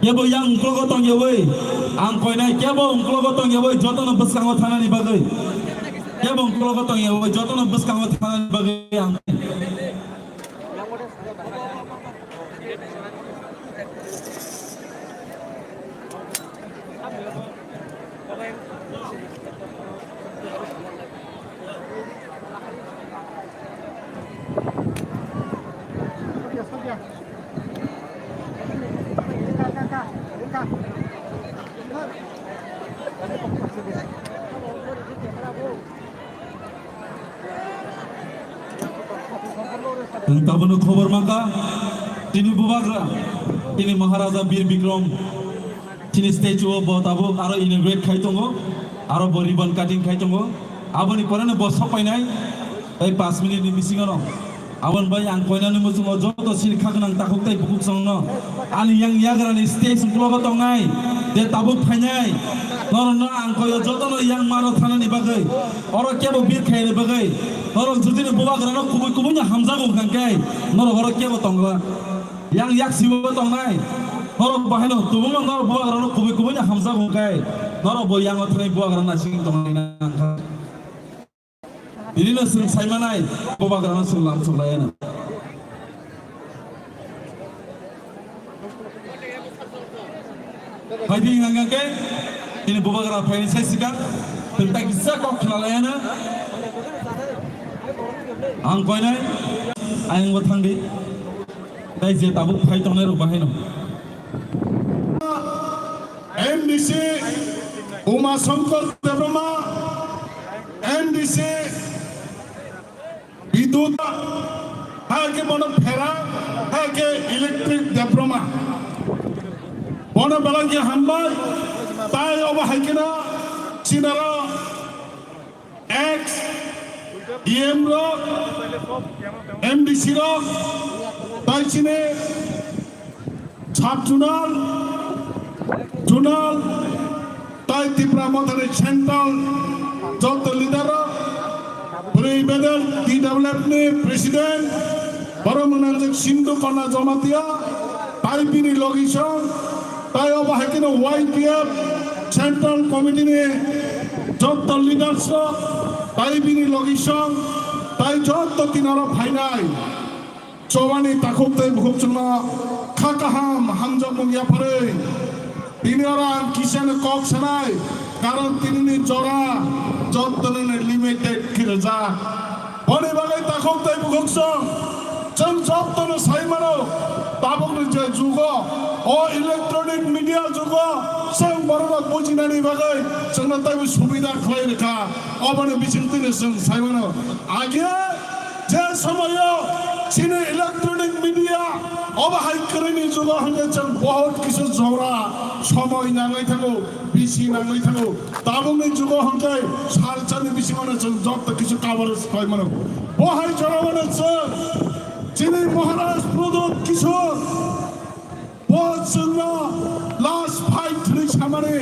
Kebo yang ungklo gotong yewei, ang koi nai kebo ungklo gotong yewei joto no bus kango thana ni bagai. Kebo ungklo gotong yewei joto no bus kango thana ni bagai ang. Tabunu khobor maka tini bubagra tini Maharaja Bir Bikram tini statue bo tabo aro inaugurate khai tongo aro bo ribbon cutting khai tongo aboni porane bo sopai nai tai 5 minute ni bisingono abon bai ang koina ni musungo joto sin khagnang takuk tai bukuk songno ani yang yagra ni stage klogo tongai de tabuk phainai nor no ang koyo joto no yang maro thana ni bagai oro kebo bir khai ni bagai nor judi ni bubagra no kubu kubu nya hamza go kangkai nor oro kebo tongla yang yak sibo tongai nor baheno tubung nor bubagra no kubu kubu nya hamza go kai nor bo yang othnai bubagra na sing tongai na ini na sing saimanai bubagra no sing lam sulaena Haji ngangke ini bubagra phaini saisika tentang kisah kok khalayana ang koinai ayang bathangdi dai je tabu phai tongnai ro bahino MDC Uma Shankar Devrama MDC Bidut hake mono phera hake electric Devrama mono balangi hambai tai oba hakina sinara X EM ro MDC ro tai chine chap Tunal tai Tripura Mothane Central Jot leader Puri Bedel DWF ni Presiden Boromanajak Sindhu Kona Jamatia tai Pini Location tai oba hakina YPF Central Committee ni Jot leaders ro tai Pini Location tai Jot tinara phainai Chowani takuk tai bukuk chungna khakaham hamjak mungya pare তিনি orang কিষান cock সানাই কারণ তিনি জরা যতনে limited কিরজা বনে বাগাই তাকক তাই books চন যতনে সাইমানো তাবক যে যুগ ও ইলেকট্রনিক মিডিয়া যুগ সং বড় বুঝিনানি বাগাই চন তাই সুবিধা খাই রেখা অবনে বিচিন্তিনে সং সাইমানো আগে যে সময় চীনে ইলেকট্রনিক মিডিয়া অবহাই করেনি যুগ হলে চন বহুত কিছু জরা সময় নাঙাই থাকো বেশি নাঙাই থাকো তাবনে যুগ হলে সারচানি বেশি মানে যত কিছু কাভারেজ হয় মানে বহাই জরা মানে চীনে মহারাজ প্রদত্ত কিছু বছর লাস্ট ফাইট থ্রি সামনে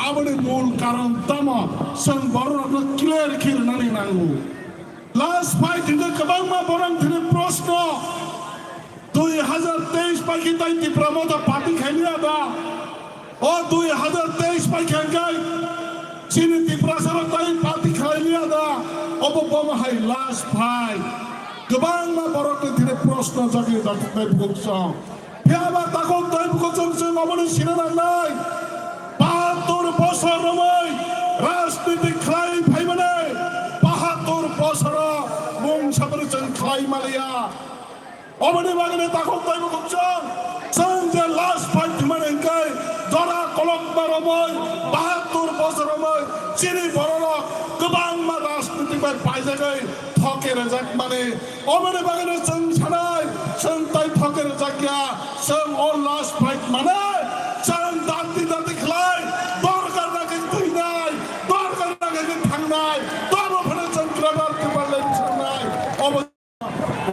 আমাদের মূল কারণ তামা সং বড় ক্লিয়ার খির নানি নাঙ্গু লাস্ট ফাইট হিন্দু কবাং মা বরং থ্রি প্রশ্ন 2023 পাখি তাই ত্রিপুরা মতো পার্টি খাইলিয়া দা ও 2023 পাখি খাই চিনি ত্রিপুরা সারা তাই পার্টি খাইলিয়া দা অববম হাই লাস্ট ফাইট কবাং মা বরং থ্রি প্রশ্ন জাগে তাই বুকছ ফেবা তাকক তাই বুকছ সং অমনি সিনা নাই 72 বছর রমই রাজনীতি খাই ভাইমানে 72 বছর মুং সাবরে চন খাই মালিয়া অমনি বাগনে তাকক তাই বুকছ সং যে লাস্ট ফাইট মানে কাই জরা কলক মারমই 72 বছর রমই চিনি বড় কবাং মা রাজনীতি বাই পাইজা গই ঠকে রাজাক মানে অমনি বাগনে চন ছাড়াই সং তাই ঠকে রাজাকিয়া সং অল লাস্ট ফাইট মানে চন দাঁতি দাঁতি খাই দরকার রাখে তুই নাই দরকার রাখে থাং নাই তব ফলে চন ক্রাবার কে পারলে নাই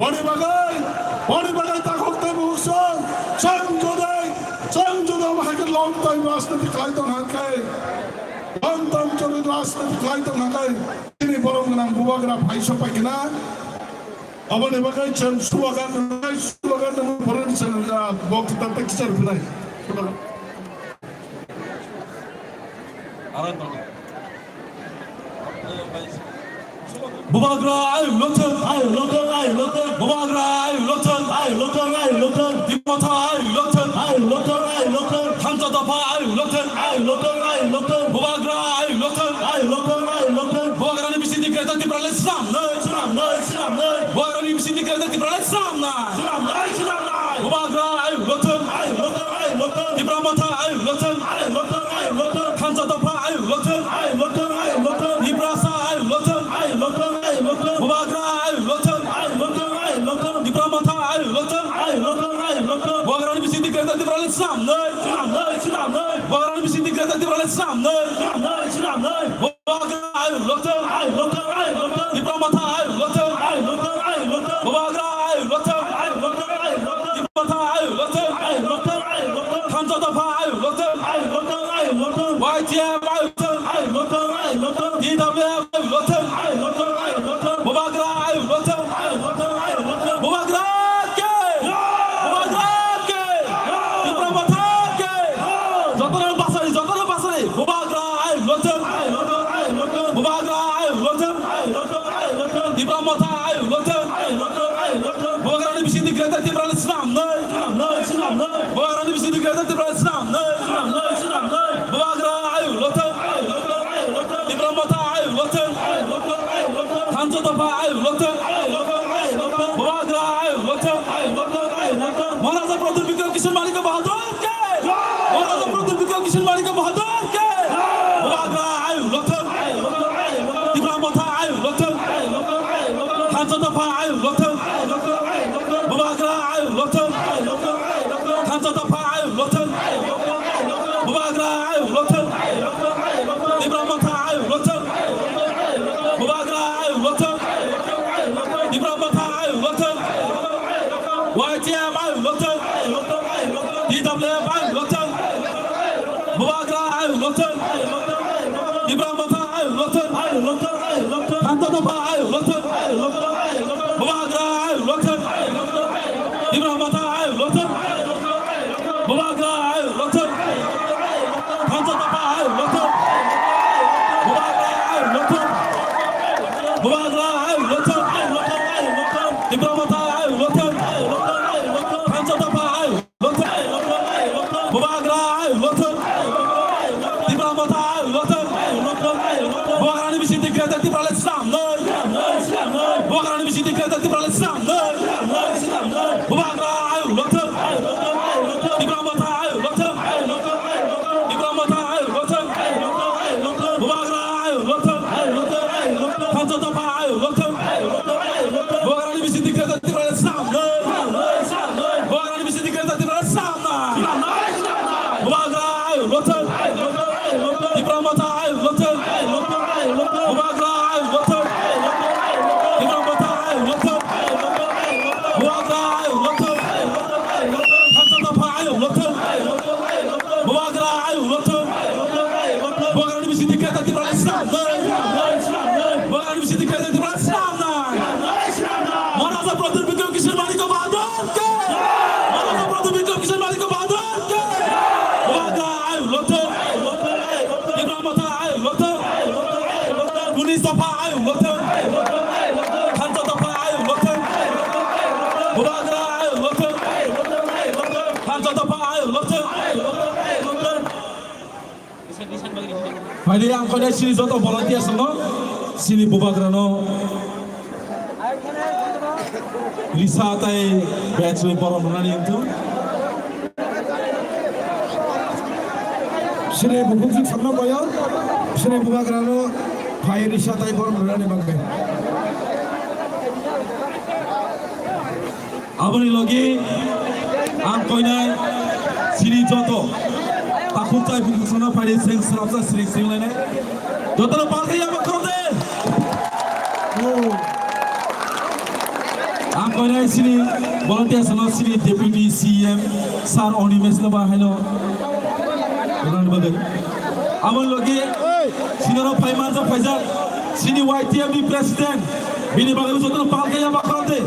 বড়ি বাগাই তাকক তাই বুকছ চং যদি আমাকে লং টাইম রাজনীতি খাই তো হাঁকাই লং টাইম যদি রাজনীতি খাই তো হাঁকাই তিনি বরং নাম বুবাগরা ভাইস পাইকিনা অবনে বাগাই চং স্লোগান পরেন বক্তৃতা টেক্সচার নাই Bubagra ayu lotan Bubagra ayu lotan Dimota ayu lotan Hamza Dafa ayu lotan Bubagra ayu lotan Bubagra ni bisi dikreta ti prale Islam Bubagra ni bisi dikreta ti prale Islam Bubagra ayu lotan Ibramata ayu lotan Hamza Dafa ayu lotan Ibrasa ayu lotan Bubagra ayu lotan Ibramata ayu lotan Bubagra ni bisi dikreta ti prale Islam Bubagra ni bisi dikreta ti prale Islam Bubagra ayu lotan Ibramata ayu lotan Bubagra ayu lotan Ibramata ayu lotan Hamza Dafa ayu lotan YTM ayu lotan DWM ayu lotan Bubagra ayu lotan Bubagra ke Ibramata ke Jotara basari Bubagra ayu lotan Bubagra ayu lotan Ibramata ayu lotan Bubagra ni bisi dikreta ti prale Islam Bubagra ni bisi dikreta ti prale Islam Bubagra ayu lotan Ibramata ayu lotan Hamza Dafa ayu lotan Bubagra ayu lotan Maharaja Pratham Vikram Kishan Malika Bahadur ke Maharaja Pratham Vikram Kishan Malika Bahadur ke Bubagra ayu lotan Ibramata ayu lotan Hamza Dafa ayu lotan Bubagra ayu lotan Hamza Dafa ayu lotan Bubagra ayu lotan Ibramata ayu lotan Bubagra ayu lotan Ibramata ayu lotan YTM ayu lotan DWM ayu lotan Bubagra ayu lotan Ibramata ayu lotan Hamza Dafa ayu lotan Bubagra ayu lotan Ibramata ayu lotan Bubagra ayu lotan Hamza Dafa ayu lotan Bubagra ayu lotan Bubagra ayu lotan Ibramata ayu lotan Hamza Dafa ayu lotan Bubagra ayu lotan Ibramata ayu lotan Bubagra ni bisi dikreta ti prale Islam Bubagra ni bisi dikreta ti prale Islam Bubagra ayu lotan Ibramata ayu lotan Ibramata ayu lotan Bubagra ayu lotan Hamza Dafa ayu lotan Bubagra ni bisi dikreta ti prale Islam Bubagra ni bisi dikreta ti prale Islam Bubagra ayu lotan Ibramata ayu lotan Bubagra ayu lotan Ibramata ayu lotan Bubagra ayu lotan Hamza Dafa ayu lotan Bubagra ayu lotan Bubagra ni bisi dikreta ti prale Islam Bubagra ni bisi dikreta ti prale Islam Maharaja Pratham Vikram Kishan Malika Bahadur ke Maharaja Pratham Vikram Kishan Malika Bahadur ke Bubagra ayu lotan Ibramata ayu lotan Kunis Dafa ayu lotan Hamza Dafa ayu lotan Bubagra ayu lotan Hamza Dafa ayu lotan Pwede ang kanya sini joto volunteers no sini Bubagra no Lisa tay batch में परम बनानी itu Sini bukuk sakna bayo Sini Bubagra no Bhai Lisa tay परम बनानी bagbe Abani logi ang koinai sini joto takut tay bukuk sana pwede sing serapsa sing lene joto no palkai apa kode ang koinai sini volunteers no sini deputy CM sar oni mesna ba hello Orang bagai. Aman logi sini no Paiman so Faisal sini YTM di president bini bagai joto no palkai apa kode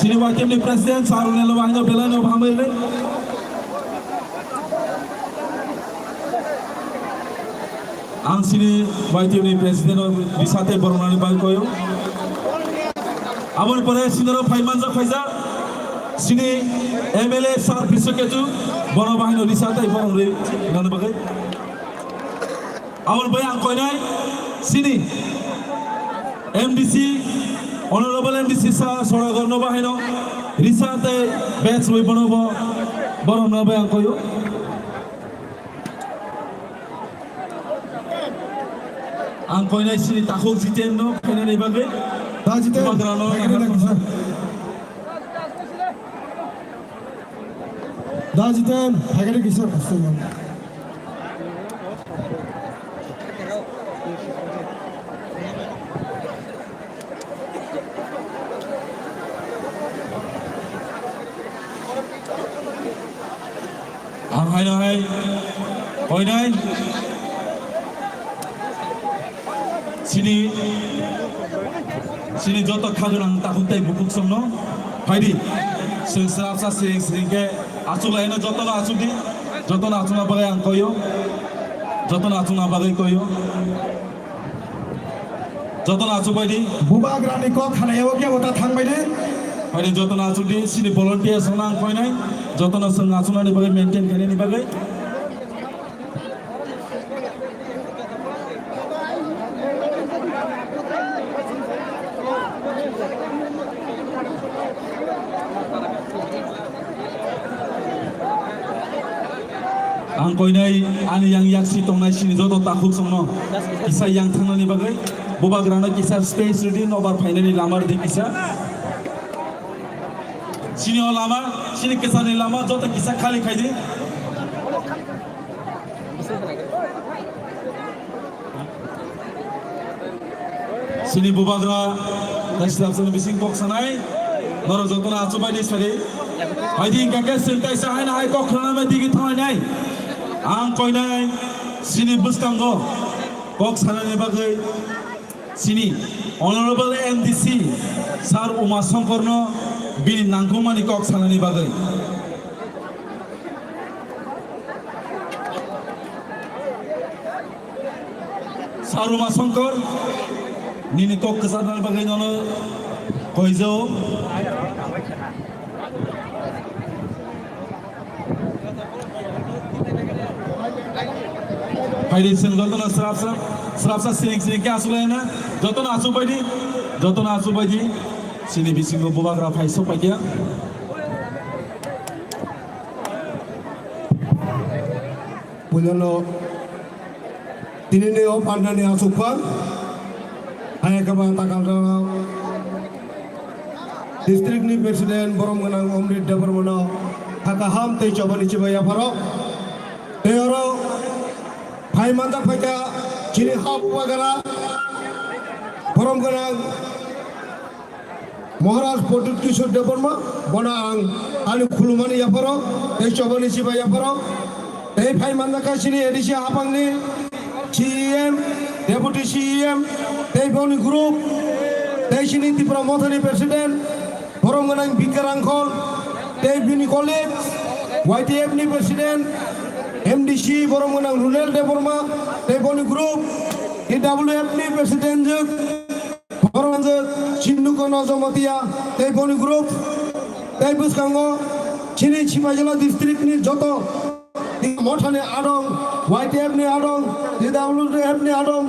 sini YTM di president sar oni lo bahino belano bhamele आं सिनि YTUनि president बिसाते बरमनानि bye कोयो आबोन परे सिनरो फाइमानजा Pfizer सिनि MLA सार बिसकेतु बनो बाहिनो रिसाते बरमरि नान बागै आबोन bye आं कोयनाय सिनि MDC Honorable MDC sa soragon no bahaino risate batch we bonobo borom na ba koyo ang koinai sini takhok jiten no khene nei bagbe da jiten magrano da jiten hagare kisar khasyo ang hai koinai sini joto khagun ang takuntai bukuk somno phaidi sensrap sa sing ke achulai no joto na achudi joto na achuna bagai ang koyo joto na achuna bagai koyo joto na achubai di bubagrani ko khanayo ke ota thangbai de phaidi joto na achudi sini volunteer sona ang koinai joto na sang achuna ni bagai maintain kare ni bagai ang koinai ani yang yaksi tongnai sini joto takhuk somno kisa yang thangnani bagai bubagrana kisa space ready nobar finally lamar di kisa sini lama sini kisa ni lama joto kisa khali khaidi sini bubagra daslam sini bising box sanai noro joto na achubai dis pare haidi ingka sentai sa hai na hai kok khana ma digi thai nai ang koinai sini buskango kok sanani bagai sini Honorable MDC Sar Uma Songkorno bini nangkumani kok sanani bagai Sar Uma Songkor nini kok kesanani bagai nono koizo Haidi sen jotona srapsa sing ke asule na jotona asu baidi sini bisingo bubagra phaiso paidia punyano tinine o pandani asukwan aya kaba takalra district ni president boromganang omrit deparmono hakaham te chobani chibaya pharo teoro Hai mandak paika ciri hap wagara boromganang Maharaj Potut Kishore Deparma bonang ani khulumani yaparo te chobani chiba yaparo te hai mandaka ciri edisi hapangni CM deputy CM te boni group te cini Tripura Mothani president boromganang Bikarangkol te bini college YTF ni president MDC Boromganang Rural Department Teboni Group EWF ni President Juk Boromganang Chinnuko Nozomatia Teboni Group Tebuskango Chini Chimajala District ni Joto Mothane Adong YTF ni Adong EWF ni Adong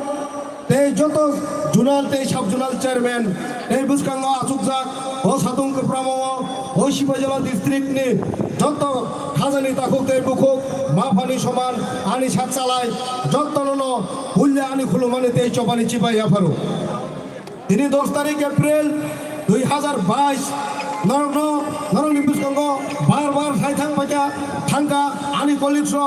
Te Joto Junal Te Sub Junal Chairman Tebuskango Asukjak O Satung Pramowo O Shibajala District ni Joto Khazani Takuk Tebukuk Mafani Soman Ani Satsalai Jotono Hulya Ani Khulumani Te Chobani Chibai Yafaru Ini 10 tarik April 2022 Noro Nimbuskango Bar Saithang Baca Thangka Ani Kolipsro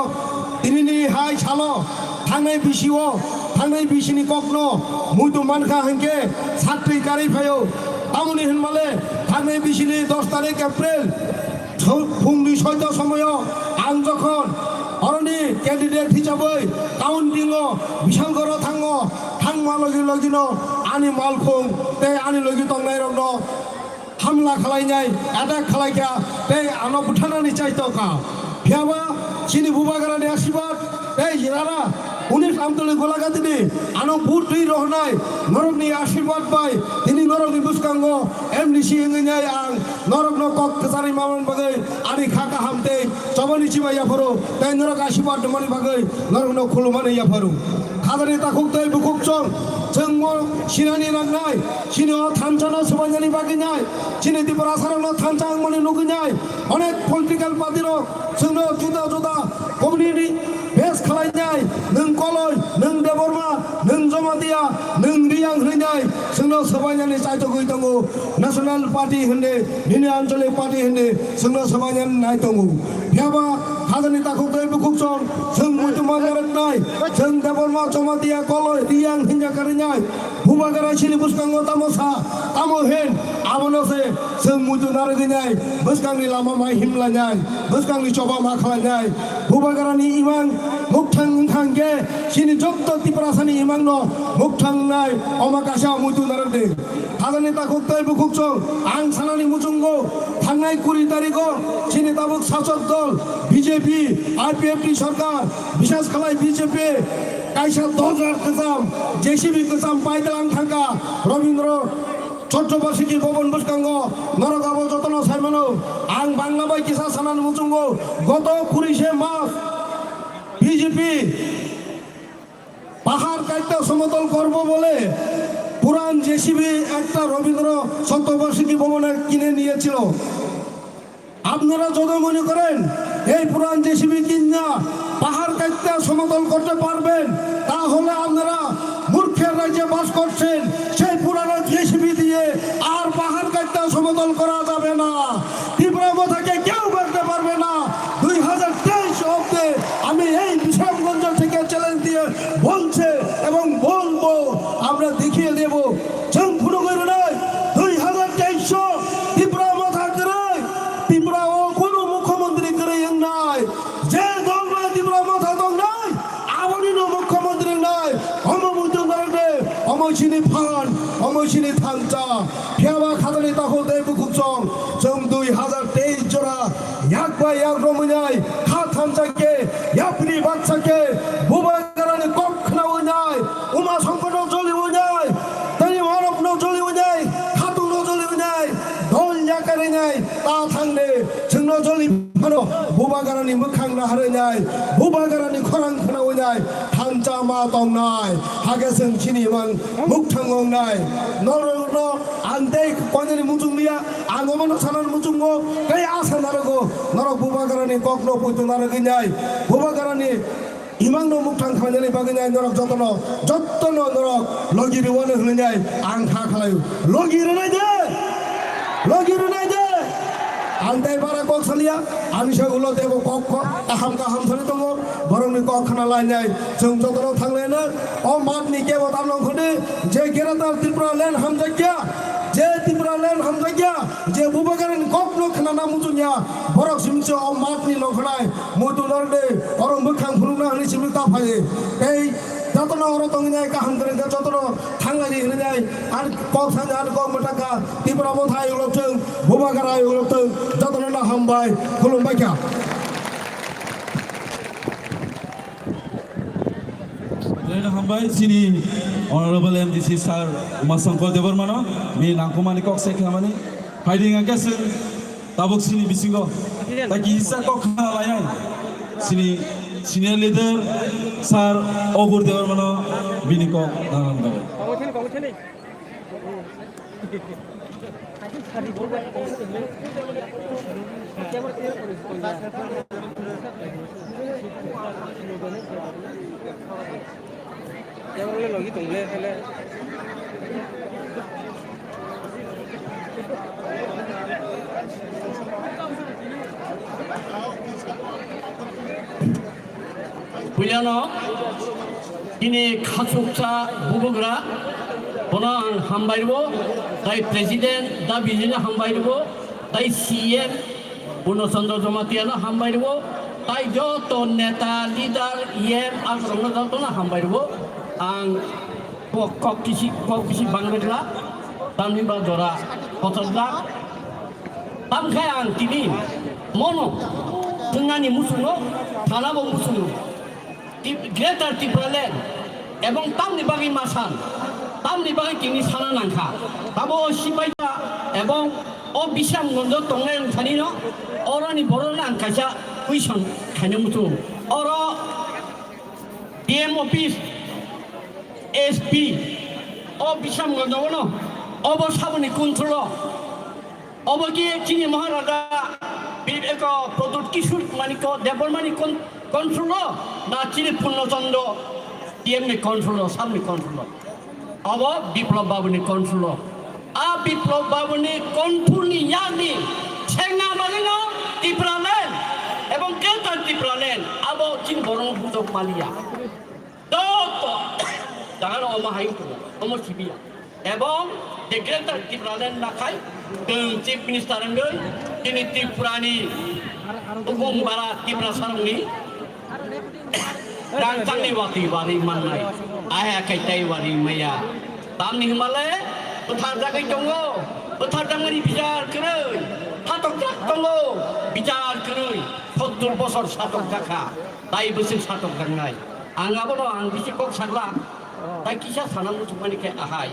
Ini ni Hai Chalo Thangai Bishiwo Thangai Bishini Kokno Mutu Manka Hengke Satri Kari Phayo Tamuni Hinmale Thangai Bishini 10 tarik April Pungli Soito Samoyo Ang Jokon Oroni candidate hisabai countingo Bishangoro Thango Thangma Logino Ani Malkhung Te Ani Logi Tongnai Rogno Hamla Khalainai Attack Khalaika Te Ano Buthanani Chaitoka Phiaba Chini Bubagarani Asibat Te Jirara উনি আমতলে গোলাঘাট তিনি আনো বুদ্ধি রহনায় নরকনি আশীর্বাদ পাই তিনি নরকনি বুসকাঙ্গ এমনিসি ইংনাই আং নরকনো cock কাসারি Mamon বাগৈ আনি খাকা হামতে চবনি Chiba ইয়াফারো তাই নরক আশীর্বাদ মনি বাগৈ নরকনো খুলুমানে ইয়াফারো খাদানি তাকুক তাই বুকুক চং जों सिनानि नांनाय सिनो थानसानो सबायनानि बागिनाय सिनि त्रिपुरा सारावनो थानसा आंमोनि नुगिनाय अनेक पलिटिकल पार्टिनो जोंनो जुदा जुदा कमिउनिटि बेस खालायनाय नों कलय नों देबरमा नों जमादिया नों रियां होनाय जोंनो सबायनानि साइथ गई दङ नेशनल पार्टी होनदे निनि आन्चलिक पार्टी होनदे जोंनो सबायनानि नाय दङ याबा हाजोनि ताकुक दै बुकुक चं जों मुतुमा गारनाय जों देबरमा जमादिया कलय रियां हिंजा कारिनाय हुबागारा सिनि बुसकांगो तामसा तामो हेन आमनोसे जों मुतु नारगिनाय बुसकांनि लामा माय हिमलानाय बुसकांनि चबा मा खालायनाय हुबागारानि इमां मुक्थां खांगे सिनि जत्त त्रिपुरासानि इमांनो मुक्थांनाय अमाकाशा मुतु नारदे हाजोनि ताकुक दै बुकुक चं आं सानानि मुचुंगो थांनाय 20 तारिखो सिनि ताबुक शासक दल বিজেপি আরপিএফটি সরকার বিশেষ খালাই বিজেপি কাইসা 10,000 গোজাম জেসিবি গোজাম পাইদালাং থাকা রবীন্দ্র চট্টবার্ষিকী ভবন বুসকাঙ্গ নরগাবো যতন সাইমানো আং বাংলা বাই কিসা সানান মুচুঙ্গ গত 20 মাস বিজেপি পাহাড় কাটতে সমতল করব বলে পুরান জেসিবি একটা রবীন্দ্র চট্টবার্ষিকী ভবনে কিনে নিয়েছিল আপনারা যদি মনে করেন এই পুরান জেসিবি কিনা পাহাড় কাটতে সমতল করতে পারবেন তাহলে আপনারা মূর্খের রাজ্যে বাস করছেন সেই পুরানো জেসিবি দিয়ে আর পাহাড় কাটতে সমতল করা যাবে না ত্রিপুরা মাথাকে কেউ করতে পারবে না 2023 অব্দে আমি এই বিশালগঞ্জ থেকে চ্যালেঞ্জ দিয়ে বলছে এবং বলবো আমরা দেখিয়ে দেব সম্পূর্ণ করে নয় 2023 ত্রিপুরা মাথা করে ত্রিপুরা ও কোনো মুখ্যমন্ত্রী করে নাই যে দল নয় ত্রিপুরা মাথা দল নাই আবরণীয় মুখ্যমন্ত্রী নাই অমমুদ্র করে অমসিনী ফান অমসিনী থানচা ফেবা খাদানি তাহল দেব খুবচং जों 2023 জোড়া এক বাই এক রমনাই খা থানচাকে ইয়াপনি বাচ্চাকে বুবাগারানি কখনা নাই উমা সংকট চলি নাই তাই মানব চলি নাই খাতুন চলি নাই দল জাকারে নাই তা থাংলে जोंनो जलि फानो बुबागारानि मोखां नाहरनाय बुबागारानि खरां खोनावनाय थानचा मा दंनाय हागे जों सिनिमां मुखथांगनाय नरनो आन्ते कयनि मुजुंनिया आंगमन सानान मुजुंगो कै आसा नारगो नरक बुबागारानि कखनो पयतो नारगिनाय बुबागारानि इमांनो मुखथां खालायनानै बागिनाय नरक जतन नरक लगिरि वने होनाय आं खा खालायो लगिरि नाय दे आंताय बारा कक सालिया आं सेगुलो देबो कक गाहाम गाहाम धरे दङ बरंनि कक खाना लायनाय जों जतन थांलायनो अ मातनि केबो दामलं खदे जे गेरादार त्रिपुरा लेन हामजागिया जे त्रिपुरा लेन हामजागिया जे बुबागारनि कक न खाना ना मुजुनिया बरक सिमसे अ मातनि लखनाय मुतु नरदे अरं मोखां फुरुना हनि सिमता फाये এই যতন অর তংনাय गाहाम धरे जतन थांलायनि होनाय आर कक सानि आर कक मटाका त्रिपुरा मथा इउलबथों बुबागारा इउलबथों जतन ना हामबाय खुलुमबाय क्या हामबाय सिनि अनरेबल एमडीसी सार उमाशंकर देबरमानो मी नांखमानि कक सेखामानि फाइदिं आंकेसो ताबुक सिनि बिसिंगो ताकि हिस्सा कक खाना लायनाय सिनि सिनियर लीडर सार अगुर देबरमानो बिनि कक दानान गाबाय lagi tunggu hele Pulyano ini khasuksa bubugra bona hambairbo dai president da bijina hambairbo dai CM Puno Chandra Jamatiana hambairbo dai joto neta leader EM asrona jotona hambairbo ang kok kisi bangla tamni ba dora potosla tamkai ang tini mono tengani musuno tanabo musuno greater Tripuraland এবং তামনি বাগি মাসান তামনি বাগি তিনি সানা নাংখা তাবো সিপাইটা এবং ও বিশামগঞ্জ টংলাই রংথানি ন অরনি বড় আংखायसा কুইसन খাইनो मुथु अर DM office SP ও বিশামগঞ্জ ন of সাবনি control অবকি চিনি মহারাজা এক প্রদুত কিশোর মানিক দেবরমানি কন্ট্রোল না চিনি পূর্ণচন্দ্র ডিএম নি কন্ট্রোল সাবনি কন্ট্রোল अब विप्लव बाबुनि कन्ट्रोल आ विप्लव बाबुनि कन्ट्रोलनि यानि सेंना मालिनो ত্রিপুরাল্যান্ড এবং গ্রেটার ত্রিপুরাল্যান্ড अब चिन बरं बुजक मालिया तो jangan omah hayu omah sibia এবং the greater Tripuraland nakai jeung chief minister ngeun kini Tripurani hukum barat Tripura sarungni Rancangni wati wari manai ayah kaitai wari maya tamni himale uthar jagai tongo uthar jangani bijar keroi hatok jak tongo bijar keroi 70 bosor satok jaka tai bosil satok jangai angabo no ang bisi kok sagla tai kisah sanam cumani ke ahai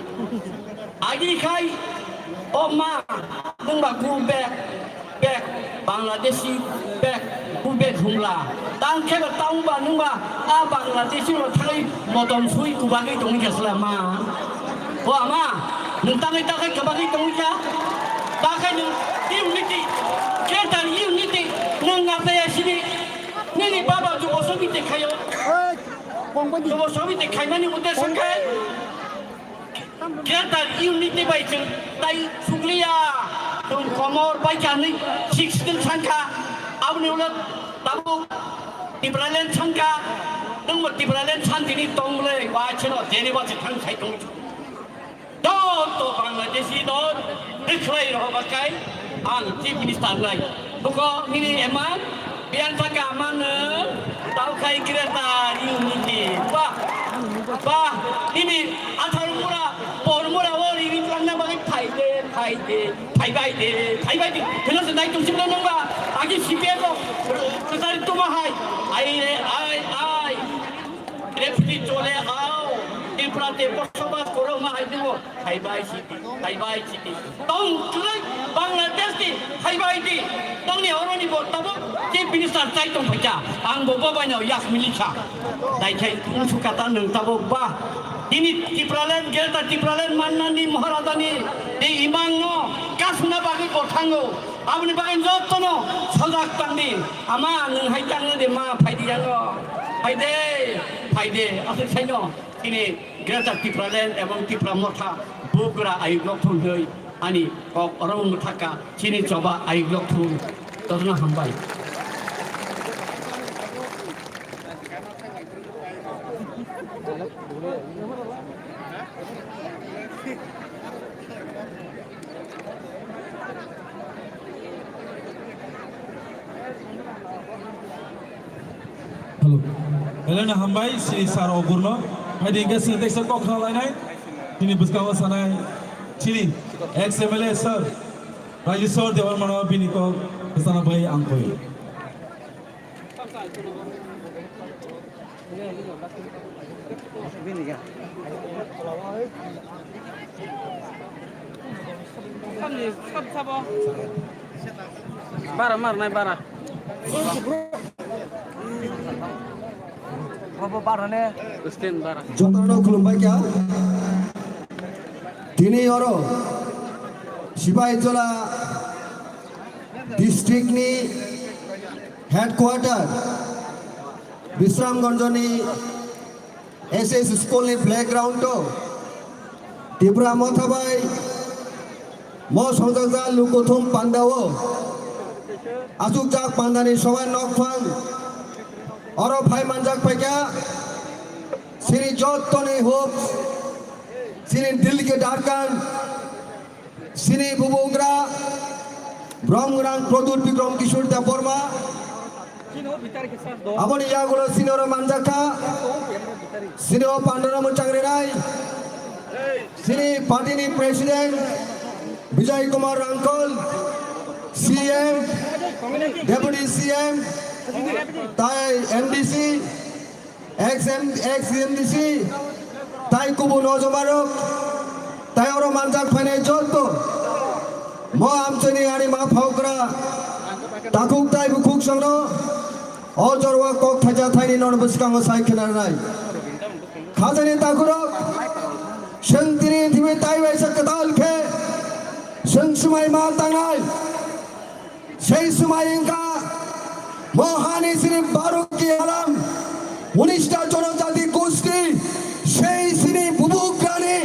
agi kai oma nungba gubek bek Bangladeshi bek gubek humla tang kheba tangba nungba a Bangladeshi lo thai modom sui kubagi tongi keslama o ama nuntangi takai kubagi tongi ka takai nu unity ketan unity nunga pe sini nini baba ju osobi te khayo ju osobi te khaimani ude sakai ketan unity bai chu tai sukliya tung komor bai jani 16 sangka abni ulat tabu Tripuraland sangka nung Tripuraland santini tongle wa cheno jeni wa chang khai tong do to Bangladeshi do diklai ro bakai ang chief minister lai buko nini eman bian sangka aman tau khai greta unity ba ini athar mura por mura ori ni langna bagai thai bai de kena sedai tum simna nongba agi sipe ko kesari tuma hai ai refugee chole ao Tripurate বসবাস করো মা high দেবো thai bai city tong klai Bangladesh di thai bai di tong ni oroni bo tabo chief minister chai tong phaja ang bo ba bai no yak milicha dai chai su kata nang tabo ba ini Tripuraland gelta Tripuraland mannani maharadani ei imangno kasna bagi kothango abni bagi jottono sajak tangni ama nang hai tangno de ma phaidi jango phaide asal saino ini greater Tripuraland এবং Tripura motha bugra ayuglok thun hei ani kok orang muthaka chini coba ayuglok thun todna hambai Halo. Elena hambai si sar ogurno. Hadi gasi teksa kok khalai Tini buskawa sanai. Chini ex-MLA sir. Rajeshwar Devar Manawa bini ko sana bai angkoi. Kap sabo. Bara mar nai bara. Apa bara ne? Ustin bara. যতটা খুলুমবাই क्या তিনি হলো সিপাহীজলা ডিস্ট্রিক্টনি headquarter বিশ্রামগঞ্জনি SS স্কুলনি playground Tripura মথাবাই ম সংজাকজা লুকথুম পান্ডাও আসুকজাক পান্ডানি সবাই নকফাং অর ভাই মানজাক পাইকা Sini Jottoni Hope, Sini Dilke Darkan, Sini Bubugra, Bromgrang Produt Bikrom Kishur Taporma, Aboni Yagulo Sinora Manjaka, Sino Pandora Muchangrenai, Sini Partini President, Vijay Kumar Rankol, CM, Deputy CM, Thai MDC, XMDC tay kubu nojomarok tay oro manjak phainai jotto mo amchani ani ma phokra takuk tai bukuk sangno ojorwa kok thaja thaini non buskang sai khenar nai khajani takurok sengtini thibe tai baisa kadal khe sengsumai ma tangai sei sumai inka mohani sri baruki alam 19টা জনজাতি গোষ্ঠী সেই শ্রী বুবুগ্রানি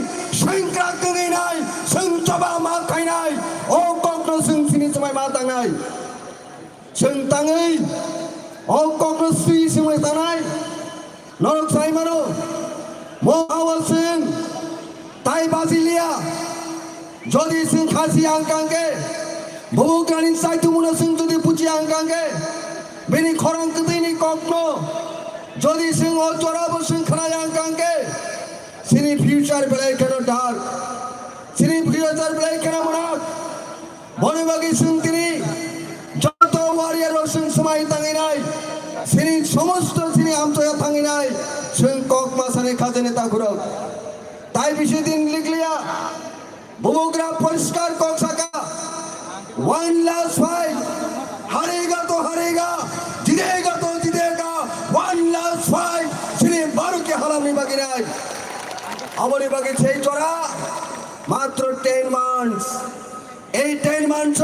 সংক্রান্তই নাই সংচবা মা খাই নাই ও কক্র সিংসিনি সময় মা তাঙাই সংতাঙই ও কক্র শ্রী সময় তাঙাই নরক সাই মানো মহাবল সিং তাই বাজিলিয়া যদি সিং খাসি আঙ্কাঙ্গে বুবুগ্রানি সাইতুমুনা সিং যদি পুচি আঙ্কাঙ্গে বেনি খরঙ্ক বেনি কক্র যদি সিং ও চড়াবো সিং খানা আঙ্কাঙ্গে সিনি ফিউচার বেলায় কেন ডাক সিনি ফিউচার বেলায় কেন মনাক বনবাগী সিং তিনি যত ওয়ারিয়ার সিং সময় তাঙ্গি নাই সিনি সমস্ত সিনি আমতয়া তাঙ্গি নাই সিং কক মাসানে খাজনে তাকুরক তাই বেশি দিন লিখলিয়া বুবুগ্রা পরিষ্কার কক সাকা ওয়ান লাস্ট ফাইট হারেগা তো হারেগা জিতেগা তো জিতেগা ওয়ান লাস্ট ফাইট শ্রী বারুকে হারামি বাকি নাই আমার বাকি সেই চড়া মাত্র 10 মান্থস এই 10 মান্থস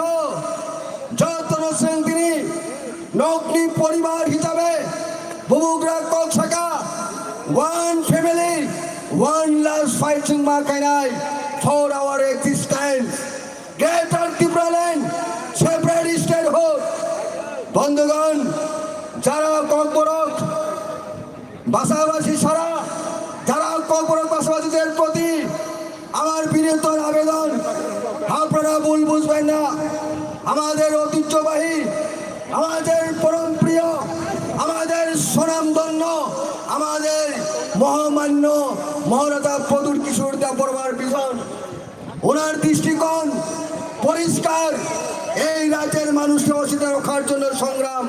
যতন সিং তিনি নকলি পরিবার হিসাবে বুবুগ্রা কক সাকা one family one last fight সিং মা কাইনাই for our existence greater Tripuraland separate state হোক বন্ধুগণ যারা ককবরক বাসাবাসী সারা যারা ককবরক বাসাবাসীদের প্রতি আমার বিনীত আবেদন আপনারা ভুল বুঝবেন না আমাদের ঐতিহ্যবাহী আমাদের পরম প্রিয় আমাদের স্বনামধন্য আমাদের মহামান্য মহারাজা প্রদুর কিশোর দেব বর্মার বিজন ওনার দৃষ্টিকোণ পরিষ্কার এই রাজ্যের মানুষকে অসুবিধা রক্ষার জন্য সংগ্রাম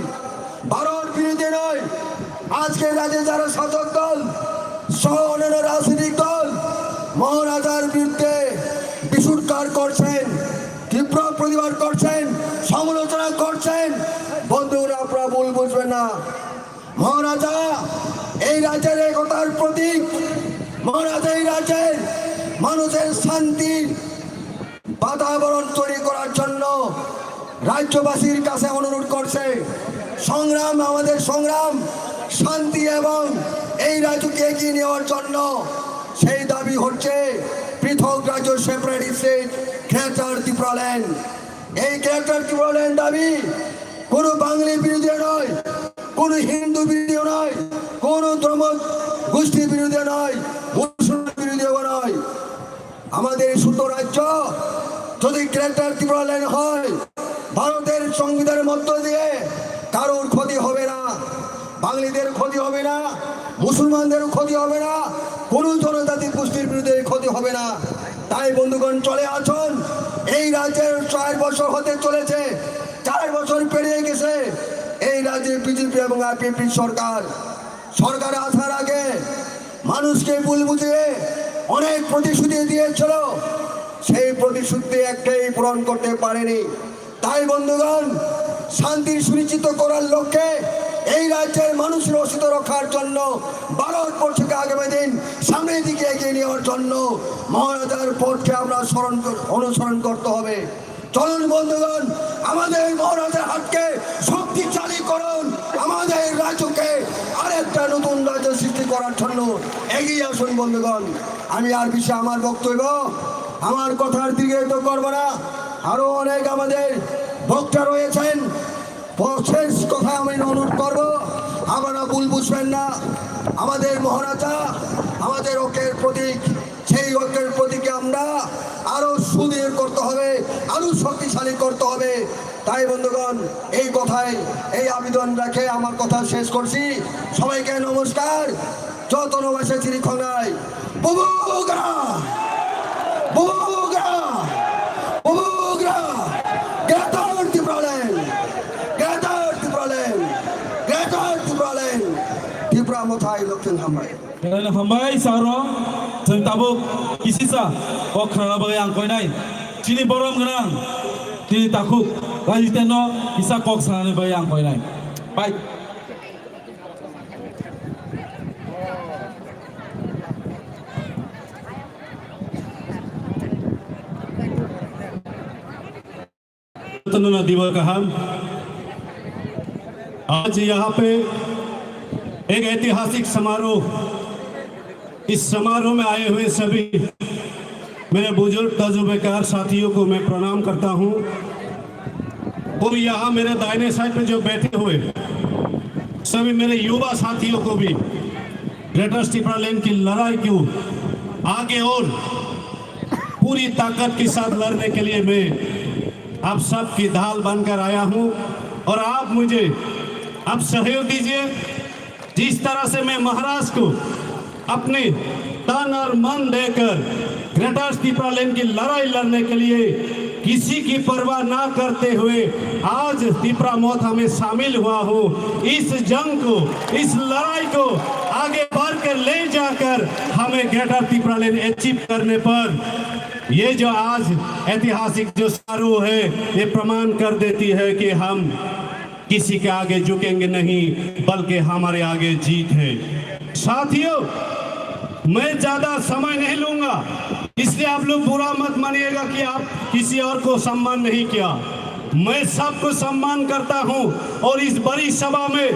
ভারত বিরোধী নয় আজকে রাজ্যে যারা শাসক দল সহ অন্যান্য রাজনৈতিক দল মহারাজার বিরুদ্ধে বিশুৎকার করছেন তীব্র প্রতিবাদ করছেন সমালোচনা করছেন বন্ধুরা আপনারা ভুল বুঝবেন না মহারাজা এই রাজ্যের একতার প্রতীক মহারাজা এই রাজ্যের মানুষের শান্তির বাতাবরণ তৈরি করার জন্য রাজ্যবাসীর কাছে অনুরোধ করছে সংগ্রাম আমাদের সংগ্রাম শান্তি এবং এই রাজ্যকে এগিয়ে নেওয়ার জন্য সেই দাবি হচ্ছে পৃথক রাজ্য সেপারেট স্টেট গ্রেটার ত্রিপুরাল্যান্ড এই গ্রেটার ত্রিপুরাল্যান্ড দাবি কোনো বাঙালি বিরোধী নয় কোনো হিন্দু বিরোধী নয় কোনো ধর্ম গোষ্ঠী বিরোধী নয় মুসলমান বিরোধীও নয় আমাদের ছোট রাজ্য যদি গ্রেটার ত্রিপুরাল্যান্ড হয় ভারতের সংবিধানের মধ্য দিয়ে কারোর ক্ষতি হবে না বাঙালিদের ক্ষতি হবে না মুসলমানদের ক্ষতি হবে না কোনো জনজাতি গোষ্ঠীর বিরুদ্ধে ক্ষতি হবে না তাই বন্ধুগণ চলে আসুন এই রাজ্যের 4 বছর হতে চলেছে 4 বছর পেরিয়ে গেছে এই রাজ্যে বিজেপি এবং আরপিপি সরকার আসার আগে মানুষকে ভুল বুঝিয়ে অনেক প্রতিশ্রুতি দিয়েছিল সেই প্রতিশ্রুতি একটাই পূরণ করতে পারেনি তাই বন্ধুগণ শান্তি সুনিশ্চিত করার লক্ষ্যে এই রাজ্যের মানুষের অস্তিত্ব রক্ষার জন্য ভারতবর্ষকে আগামী দিন সামনের দিকে এগিয়ে নেওয়ার জন্য মহারাজার পথকে আমরা অনুসরণ করতে হবে চলুন বন্ধুগণ আমাদের মহারাজার হাতকে শক্তিশালী করুন আমাদের রাজ্যকে আরেকটা নতুন রাজ্য সৃষ্টি করার জন্য এগিয়ে আসুন বন্ধুগণ আমি আর বিষয়ে আমার বক্তব্য আমার কথার দিকে তো করবো না আরো অনেক আমাদের বক্তা রয়েছেন শেষ কথা আমি অনুরোধ করবো আপনারা ভুল বুঝবেন না আমাদের মহারাজা আমাদের ঐক্যের প্রতীক সেই ঐক্যের প্রতীকে আমরা আরো সুদৃঢ় করতে হবে আরো শক্তিশালী করতে হবে তাই বন্ধুগণ এই কথায় এই আবেদন রেখে আমার কথা শেষ করছি সবাইকে নমস্কার যতনবাসে চিরিখনায় Bubagra Bubagra Bubagra greater Tripuraland greater Tripuraland greater Tripuraland Tripura মোথাইলো lokten hambai. Kailan hambay saro जों दाबो किसिसा o khana bagai ang koi nai chini borom ganang chini takuk rajiteno isa kok sanane bagai ang koi nai bye स्वतंत्रता दिवस का हम आज यहाँ पे एक ऐतिहासिक समारोह, इस समारोह में आए हुए सभी मेरे बुजुर्ग तजुर्बेकार साथियों को मैं प्रणाम करता हूँ और यहाँ मेरे दाहिने साइड पे जो बैठे हुए सभी मेरे युवा साथियों को भी ग्रेटर स्टीफरालैंड की लड़ाई को आगे और पूरी ताकत के साथ लड़ने के लिए मैं आप सब की ढाल बनकर आया हूं और आप मुझे अब सहयोग दीजिए। जिस तरह से मैं महाराष्ट्र को अपने तन और मन देकर ग्रेटर स्टीफरालैंड की लड़ाई लड़ने के लिए किसी की परवाह ना करते हुए आज तिपरा मोथा में शामिल हुआ हूं। इस जंग को, इस लड़ाई को आगे बढ़कर ले जाकर हमें ग्रेटर स्टीफरालैंड अचीव करने पर ये जो आज ऐतिहासिक जो समारोह है ये प्रमाण कर देती है कि हम किसी के आगे झुकेंगे नहीं बल्कि हमारे आगे जीत है। साथियों, मैं ज्यादा समय नहीं लूंगा, इसलिए आप लोग बुरा मत मानिएगा कि आप किसी और को सम्मान नहीं किया। मैं सबको सम्मान करता हूं और इस बड़ी सभा में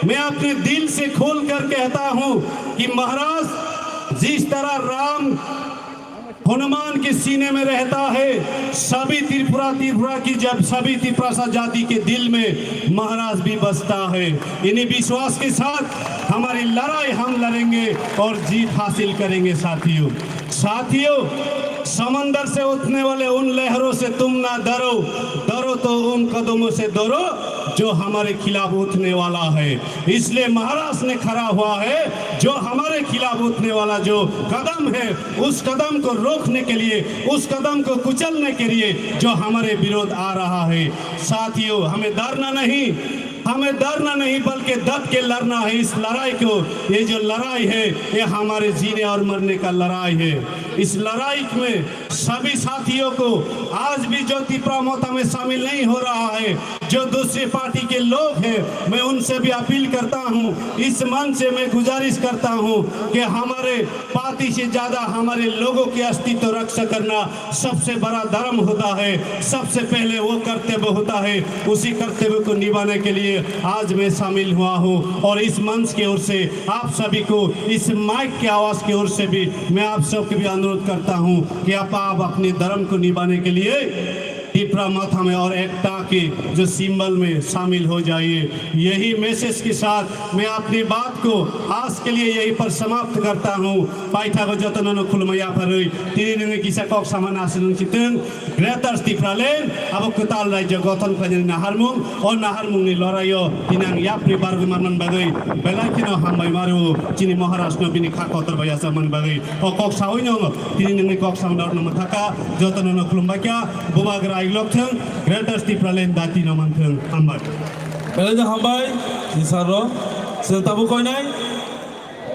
मैं अपने दिल से खोल कर कहता हूं कि महाराज जिस तरह राम हनुमान के सीने में रहता है, सभी त्रिपुरा की जब सभी त्रिपुरा जाति के दिल में महाराज भी बसता है। इन्हीं विश्वास के साथ हमारी लड़ाई हम लड़ेंगे और जीत हासिल करेंगे। साथियों, समंदर से उठने वाले उन लहरों से तुम ना डरो, डरो तो उन कदमों से डरो जो हमारे खिलाफ उठने वाला है। इसलिए महाराष्ट्र ने खड़ा हुआ है, जो हमारे खिलाफ उठने वाला जो कदम है उस कदम को रोकने के लिए, उस कदम को कुचलने के लिए जो हमारे विरोध आ रहा है। साथियों, हमें डरना नहीं बल्कि डट के लड़ना है इस लड़ाई को। ये जो लड़ाई है ये हमारे जीने और मरने का लड़ाई है। इस लड़ाई में सभी साथियों को आज भी जो तिपरा मोथा में शामिल नहीं हो रहा है, जो दूसरी पार्टी के लोग हैं, मैं उनसे भी अपील करता हूं, इस मन से मैं गुजारिश करता हूं कि हमारे पार्टी से ज्यादा हमारे लोगों के अस्तित्व रक्षा करना सबसे बड़ा धर्म होता है। सबसे पहले वो कर्तव्य होता है, उसी कर्तव्य को निभाने के लिए आज मैं शामिल हुआ हूं। और इस मंच की ओर से आप सभी को, इस माइक की आवाज की ओर से भी मैं आप सबके भी अनुरोध करता हूं कि आप अपने धर्म को निभाने के लिए तिपरा मोथा में और एकता के जो सिंबल में शामिल हो जाइए। यही मैसेज के साथ मैं अपनी बात को आज के लिए यहीं पर समाप्त करता हूँ। पाइथा को जतन खुलमैया फरई तिनी किसा कक सामान आसन चितन ग्रेटर स्टीफरालैंड अब कताल राज्य गठन खाजन नाहारमुंग और नाहारमुंगनि लड़ाइयो तिनां याप्रि बारगु मानमन बागै बेलाखिनो हामबाय मारो चिनी महाराष्ट्र बिनि खाखतर बायासा मन बागै ओ कक सावैनो तिनी नंनि कक सामदार नम थाका जतन खुलमबाक्या बुबाग्रा इग्लकथों ग्रेटर स्टीफरालैंड दाति नमनथों हामबाय बेलाजों हामबाय सिसारो सेंताबु कोइनाय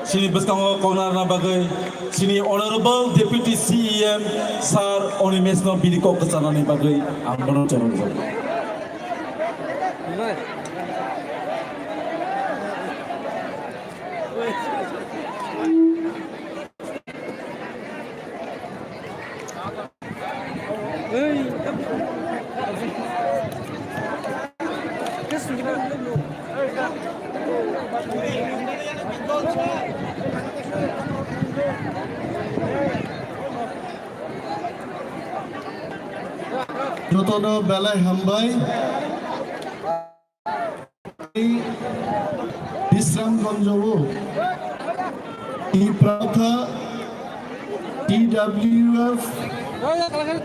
सिनि बसकांगो कौनारना बागै सिनि ऑनरेबल डेप्यूटी सीएम सर अनिमेशनो बिदिको कचानानै बागै आं बनो चरन যতন বেলায় হামবাই বিশ্রামগঞ্জও টিপ্রাথা টিডব্লিউএফ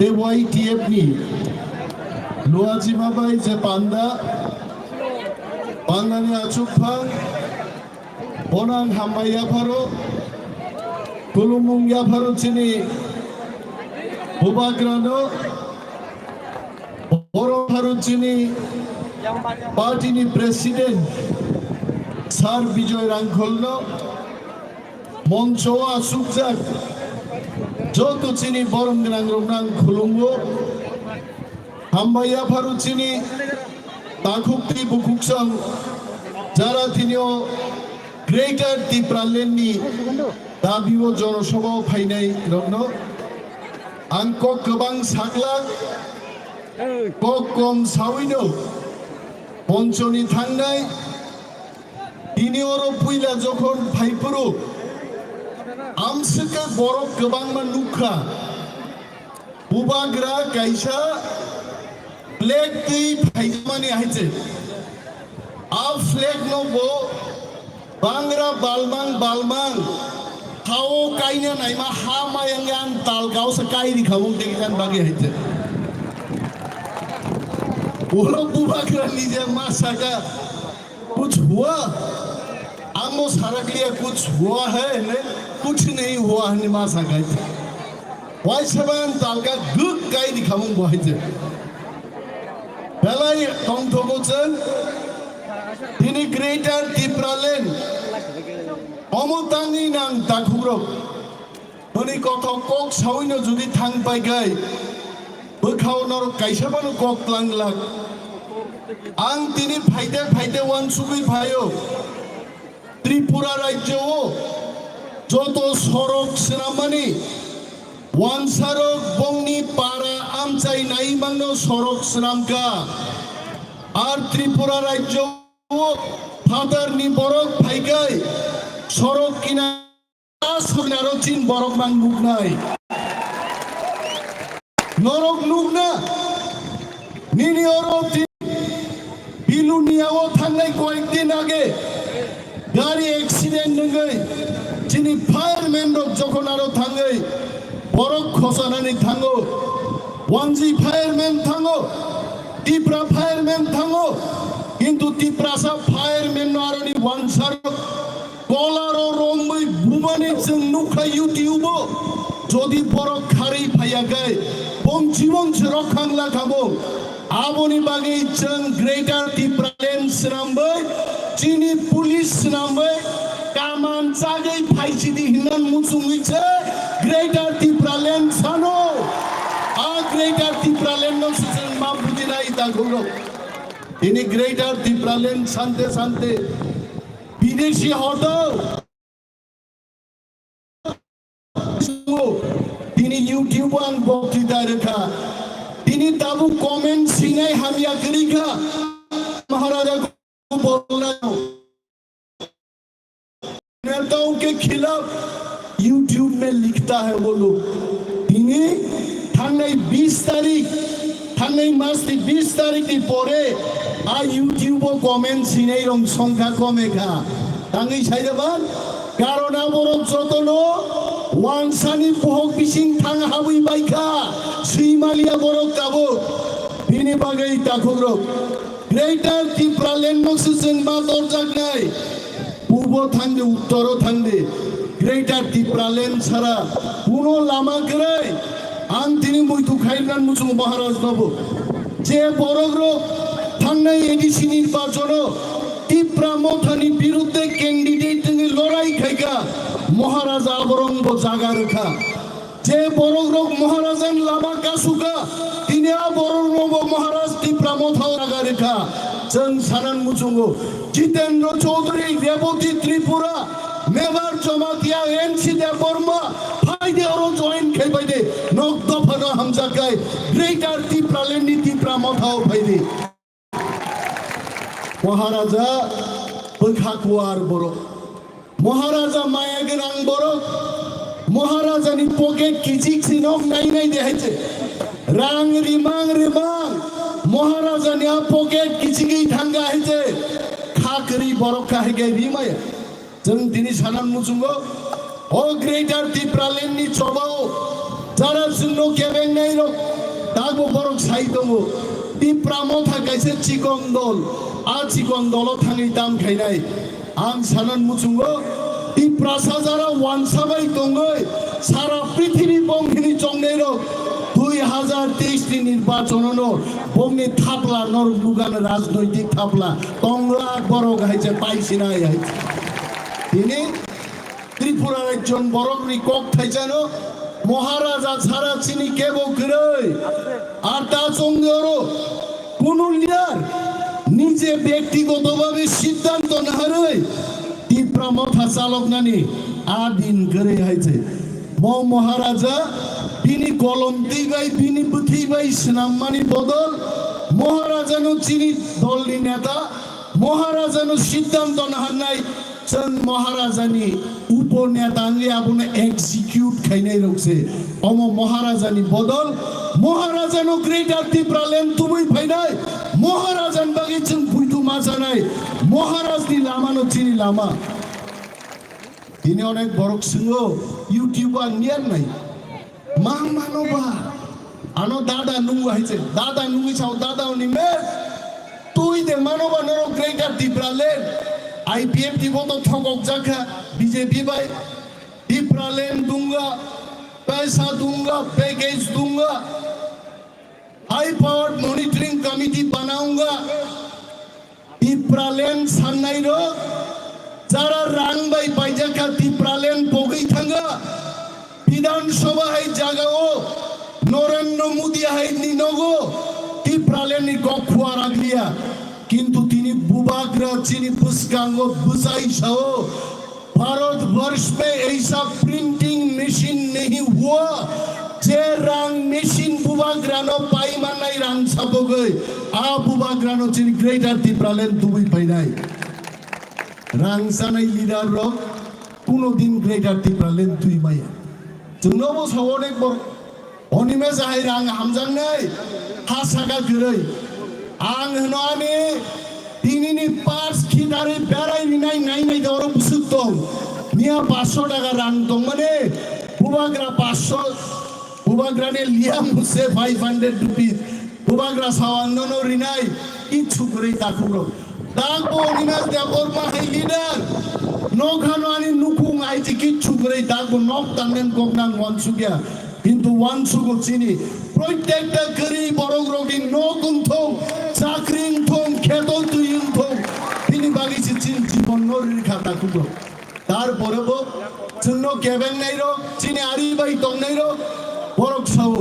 এওয়াইটিএফ নি লোয়াজিমাবাই যে পান্দা বাংলানি আচুকফাং বনাং হামবাইয়া ফারো কুলুমুংয়া ফারো চিনি বুবাগ্রানো বড় ভারত চিনি পার্টিনি president sir Bijoy রাংখলনো Monchoa Sukjak, Joto Chini Borom Nang Romnang Kulungo, Hambaya Paruchini, Takukti Bukuksang, Jaratinio, Greater Tipraleni, Dabiwo Jorosobo Painai Romno, Angkok Kebang Saklak, Kokom Sawino, Ponchoni Tangai, Inioro Puila Jokon Paipuru, Amsika Borok Kebangma Nuka, Bubagra Kaisha, Flag Ti Paimani Haite, A Flag No Bo, Bangra Balmang, How Kaina Naima Hamayangan Talgao Sakai Kamu Dekan Bagi Haite. Orang Bubagra Nija Masaka, कुछ हुआ आमो सारा लिया कुछ हुआ है ने कुछ नहीं हुआ है निमा सकाई वाई सबन तालका गुक काई दिखाऊं बाहिजे पहला ये कंठोगोचन ini greater Tipralen অমতানি নাং তাকুরো oni kothok kok sawino judi thang pai gai bokhawnor kaisabaনো kok langlak Ang tini ফাইতে ওয়ান সুবি ভাইও ত্রিপুরা রাজ্য যত সড়ক সেনামানি ওয়ান সড়ক বংনি পাড়া আমচাই নাই মানো সড়ক সেনামকা আর ত্রিপুরা রাজ্য ফাদার নি বরক ফাইগাই সড়ক কিনা সুনারো চিন বরক মাং নুক নাই নরক নুক না নিনি অরক Bilunia Tangai Koekdin Age Gari accident Ngai Chini fireman of Jokonaro Tangai Borok Kosanani Tango Wanji fireman Tango Tipra fireman Tango Into Tiprasa fireman Narani Wansar Kolaro Rombai Bumanix and Nuka YouTube Jodi Borok Kari Payagai Bong Chimon Cherokang Lakabo Aboni bagi jeng Greater Tipralen Senambai, Chini Police Senambai, Kaman Sagai Paisidi Hinan Musungice, Greater Tipralen Sano, Greater Tipralen no Susan Mabudina Itaguro. Ini Greater Tipralen Sante, Bideshi Hotel. Ini YouTube ang Bokti Dareka. তিনি তাবু comment सिंगाई हामिया करीगा महाराजा को बोलना नेताओं के खिलाफ YouTube में लिखता है वो लोग তিনি থাঙ্গাই 20 তারিখ থাঙ্গাই মাসটি 20 তারিখটি পরে আ YouTube কমেন্ট সিনাই রং সংখ্যা কমেগা থাঙ্গাই ছাইদাবান কারণ বড় যতনো ওয়ানসানি পোহক বিসিং থাং হাবুই বাইকা শ্রীমালিয়া বড় কাবো বিনি বাগাই তাকুগ্রো গ্রেটার টিপ্রালেন নক্সিসেন বা দরজাক নাই পূর্ব থাঙ্গে উত্তর থাঙ্গে গ্রেটার টিপ্রালেন ছাড়া কোনো লামা করে আং তিনি মুইতু খাইনান মুসুম মহারাজ বাবু যে বড়গ্রো থাঙ্গাই এডিসি নির্বাচন টিপ্রা মথানি বিরুদ্ধে ক্যান্ডিডেট লড়াই খাইকা মহারাজা আবরঙ্গ জাগা রেখা যে বড়গ্রো মহারাজান লামা কাসুকা তিনি বড়গ্রো মহারাজ টিপ্রা মথাও জাগা রেখা जों सानान मुचुंगो जितेंद्र चौधरी रेवती त्रिपुरा मेवार जमातिया एनसी दे बर्मा फाइदे और जॉइन खेबाइदे नक दफानो हमजाकाय ग्रेटर टिप्रालेन नि टिप्रा मथाव फाइदे महाराजा बखाकुवार बरो महाराजा माया गोनां बरो महाराजानि पकेट किजिक सिनक नाय नाय देहायचे रां रिमां महाराजानि पकेट किजिगै थांगा हैजे खाकरि बरका हैगे रिमाया जों दिनै सानान मुचुंगो ओ ग्रेटर टिप्रालेननि चबाव जारा जोंनो केबेंनाय र दागो बरक साइ दङ टिप्रा मथा गायसे चिकं दल आ चिकं दल थाङै दाम खायनाय आं सानान मुचुंगो टिप्रा साजारा वानसाबाय दङै सारा पृथ्वी बंगिनि जंनाय र 2023 নির্বাচন বংনি থাপলা নরবুগান রাজনৈতিক থাপলা তংলা বড় গাইছে পাইছি না তিনি ত্রিপুরার একজন বড়গ্রী কক থাইজানো মহারাজা ছাড়া চিনি কেবল করে আর তা সঙ্গে কোন লিডার নিজে ব্যক্তিগতভাবে সিদ্ধান্ত না হারে ত্রিপুরা মথা চালক নানি আদিন করে হাইছে মহারাজা তিনি কলম দিবাই তিনি বুথিবাই স্নামানি বদল মহারাজানো চিনি দলনি নেতা মহারাজানো সিদ্ধান্ত না হারনাই চন্দ মহারাজানি উপনেতা আনলে আপনি এক্সিকিউট খাইনাই রকছে অম মহারাজানি বদল মহারাজানো গ্রেটার ত্রিপুরাল্যান্ড তুমি ফাইনাই মহারাজান বাকি চং বুইতু মাজানাই মহারাজনি লামানো চিনি লামা তিনি অনেক বড় সিংহ ইউটিউবার নিয়ার নাই মা মানবা আনো দাদা নুঙ্গু হাইছে দাদা নুঙ্গি চাও দাদা নিমে তুই দে মানবা নরক গ্রেটার ত্রিপুরাল্যান্ড IPF টিপতো ঠকক জাখা बीजेपी भाई ত্রিপুরাল্যান্ড दूंगा पैसा दूंगा पैकेज दूंगा हाई पावर्ड मॉनिटरिंग कमिटी बनाऊंगा ত্রিপুরাল্যান্ড सान्नाइरो যারা রাংবাই পাইজাকা ত্রিপুরাল্যান্ড বগৈ থাঙ্গা বিধানসভা হাই জাগাও নরেন্দ্র মোদী হাই নিনগো ত্রিপুরাল্যান্ড গখুয়া রাগলিয়া কিন্তু তিনি बुबाग्रा चीनी पुस्कांग बुसाई सो भारतवर्ष में ऐसा प्रिंटिंग मशीन नहीं हुआ जे रंग मशीन बुबाग्रा नो पाई मानाई रंग सब गए आ बुबाग्रा नो चीनी ग्रेटर त्रिपुराल्যান্ড दुबई पाइनाई रंग सानाई लीडर रो कुनो दिन ग्रेटर त्रिपुराल्যান্ড दुई माया जोंनावबो सावो एक बर अनिमे जाहाय रंग हामजांनाय हासागा गरै आं होनानि दिनैनि पार्स खिनारि बेराय निनाय नायनाय दावरो बुसुक दं निया 500 टाका रां दं माने बुबाग्रा 500 बुबाग्रानि लिया मुसे 500 रुपीस बुबाग्रा सावांगनो रिनाय किछु गरै दाखुरो दागबो निनास देबर माहाय लिडार नखानो आनि नुकुं आइजि किछु गरै दागबो नक तांनेन गगनां वानसुगिया किन्तु वानसुगो चिनि प्रत्येकटा गरी बरग्रगि नगुंथं চাকরিংথং খেতল তুইংথং তিনি বাগিছে চিন জীবন নরির খাতা কুটো তারপরেও জন্য কেবেন নাইরো চিনি আরিবাই দং নাইরো বরক সাও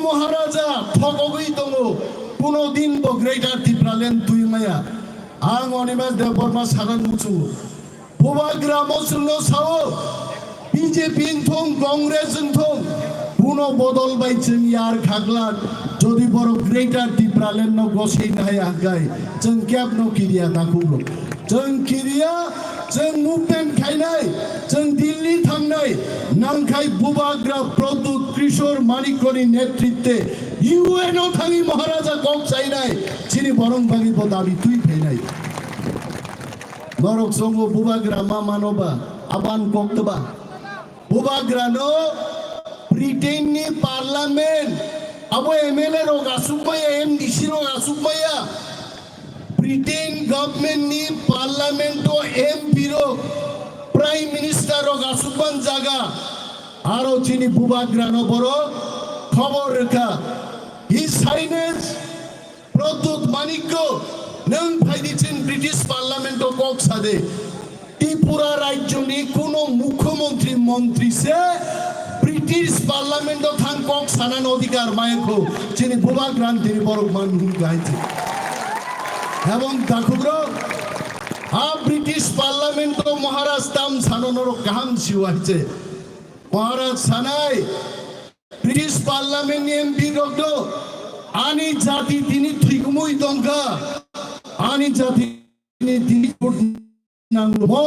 মহারাজা ঠকগই দङ কোনো দিন বো গ্রেটার ত্রিপুরাল্যান্ড তুই মায়া আং অনিমাস দেব Varma Sagan মুচু বুবাগ্রা মসুল্লো Sao BJP থং Congress থং কোনো বদল বাইছেন ইয়ার খাগলার যদি বড় গ্রেটার ত্রিপুরাল্যান্ড নো গসै नाय आगाय जों केब नो किरिया दाखुरो जों किरिया जों मुभमेन्ट खायनाय जों दिल्ली थांनाय नांखाय बुबाग्रा प्रदुत किशोर मानिकनि नेतृत्वे UN ও थाङि महाराजा गक चाइनाय चिनि बरं बागि दाबि तुइ फैनाय नरक संग बुबाग्रा मा मानबा आबान गक्तबा बुबाग्रा नो ब्रिटेननि पार्लियामेन्ट अब एमएलए रो गासुकबाया एमडीसी रो गासुकबाया ब्रिटेन गभर्नमेंट नि पार्लियामेंट तो एमपी रो प्राइम मिनिस्टर रो गासुकबान जागा आरो चिनि बुबाग्रा नो बरो खबर रेखा हिज हाइनेस प्रदुत मानिको नों फाइदिचिन ब्रिटिश पार्लियामेंट तो कक सादे त्रिपुरा राज्यनि कोनो मुख्यमंत्री मंत्री से ब्रिटिश पार्लियामेंट थां कक सानान अधिकार मायखौ चिनि बुबाग्रान तिनि बरक मान गाइছে এবং दाखुब्रो आ ब्रिटिश पार्लियामेंट तो महाराज ताम साननर गाहाम सिवाइছে महाराज सानाय ब्रिटिश पार्लियामेंट नि एमपि रक्तो आनि जाति तिनि थुइगुमै दंखा आनि जाति तिनि नांगौ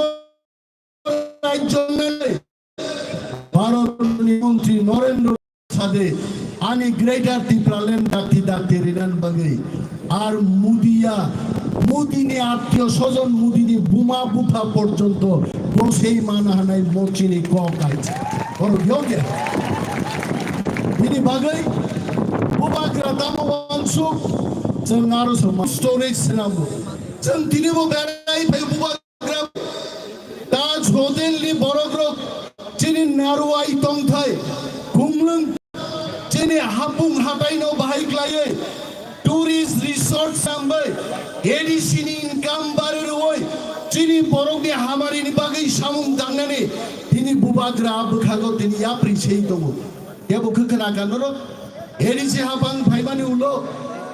राज्यनि भारत मंत्री नरेंद्र सादे आनी ग्रेटर ত্রিপুরাল্যান্ড दाक्ति दाक्ति रिनान बगै आर मुदिया मुदिनी आत्मीय स्वजन मुदिनी बुमा बुफा पर्यन्त गसै मानहानाय मचिनि कक आइছে और योग्य बिनि बगै बुबाग्रा दामवानसु जों आरो समा स्टोरेज नांगौ जों दिनैबो बेराय फै बुबाग्रा ताज हटेलनि बरग्र चिनि नारुवाई दंथाय खुंलुं चिनि हापुं हाथाइनो बाहायग्लायै टुरिस्ट रिसोर्ट सामबाय एडिसिनि इनकाम बारेरवै Chini borong ni hamari ni bagai samung dangnani tini bubagra abkhago tini yapri seitomo ya bukhana kanoro eri se habang phaimani ulo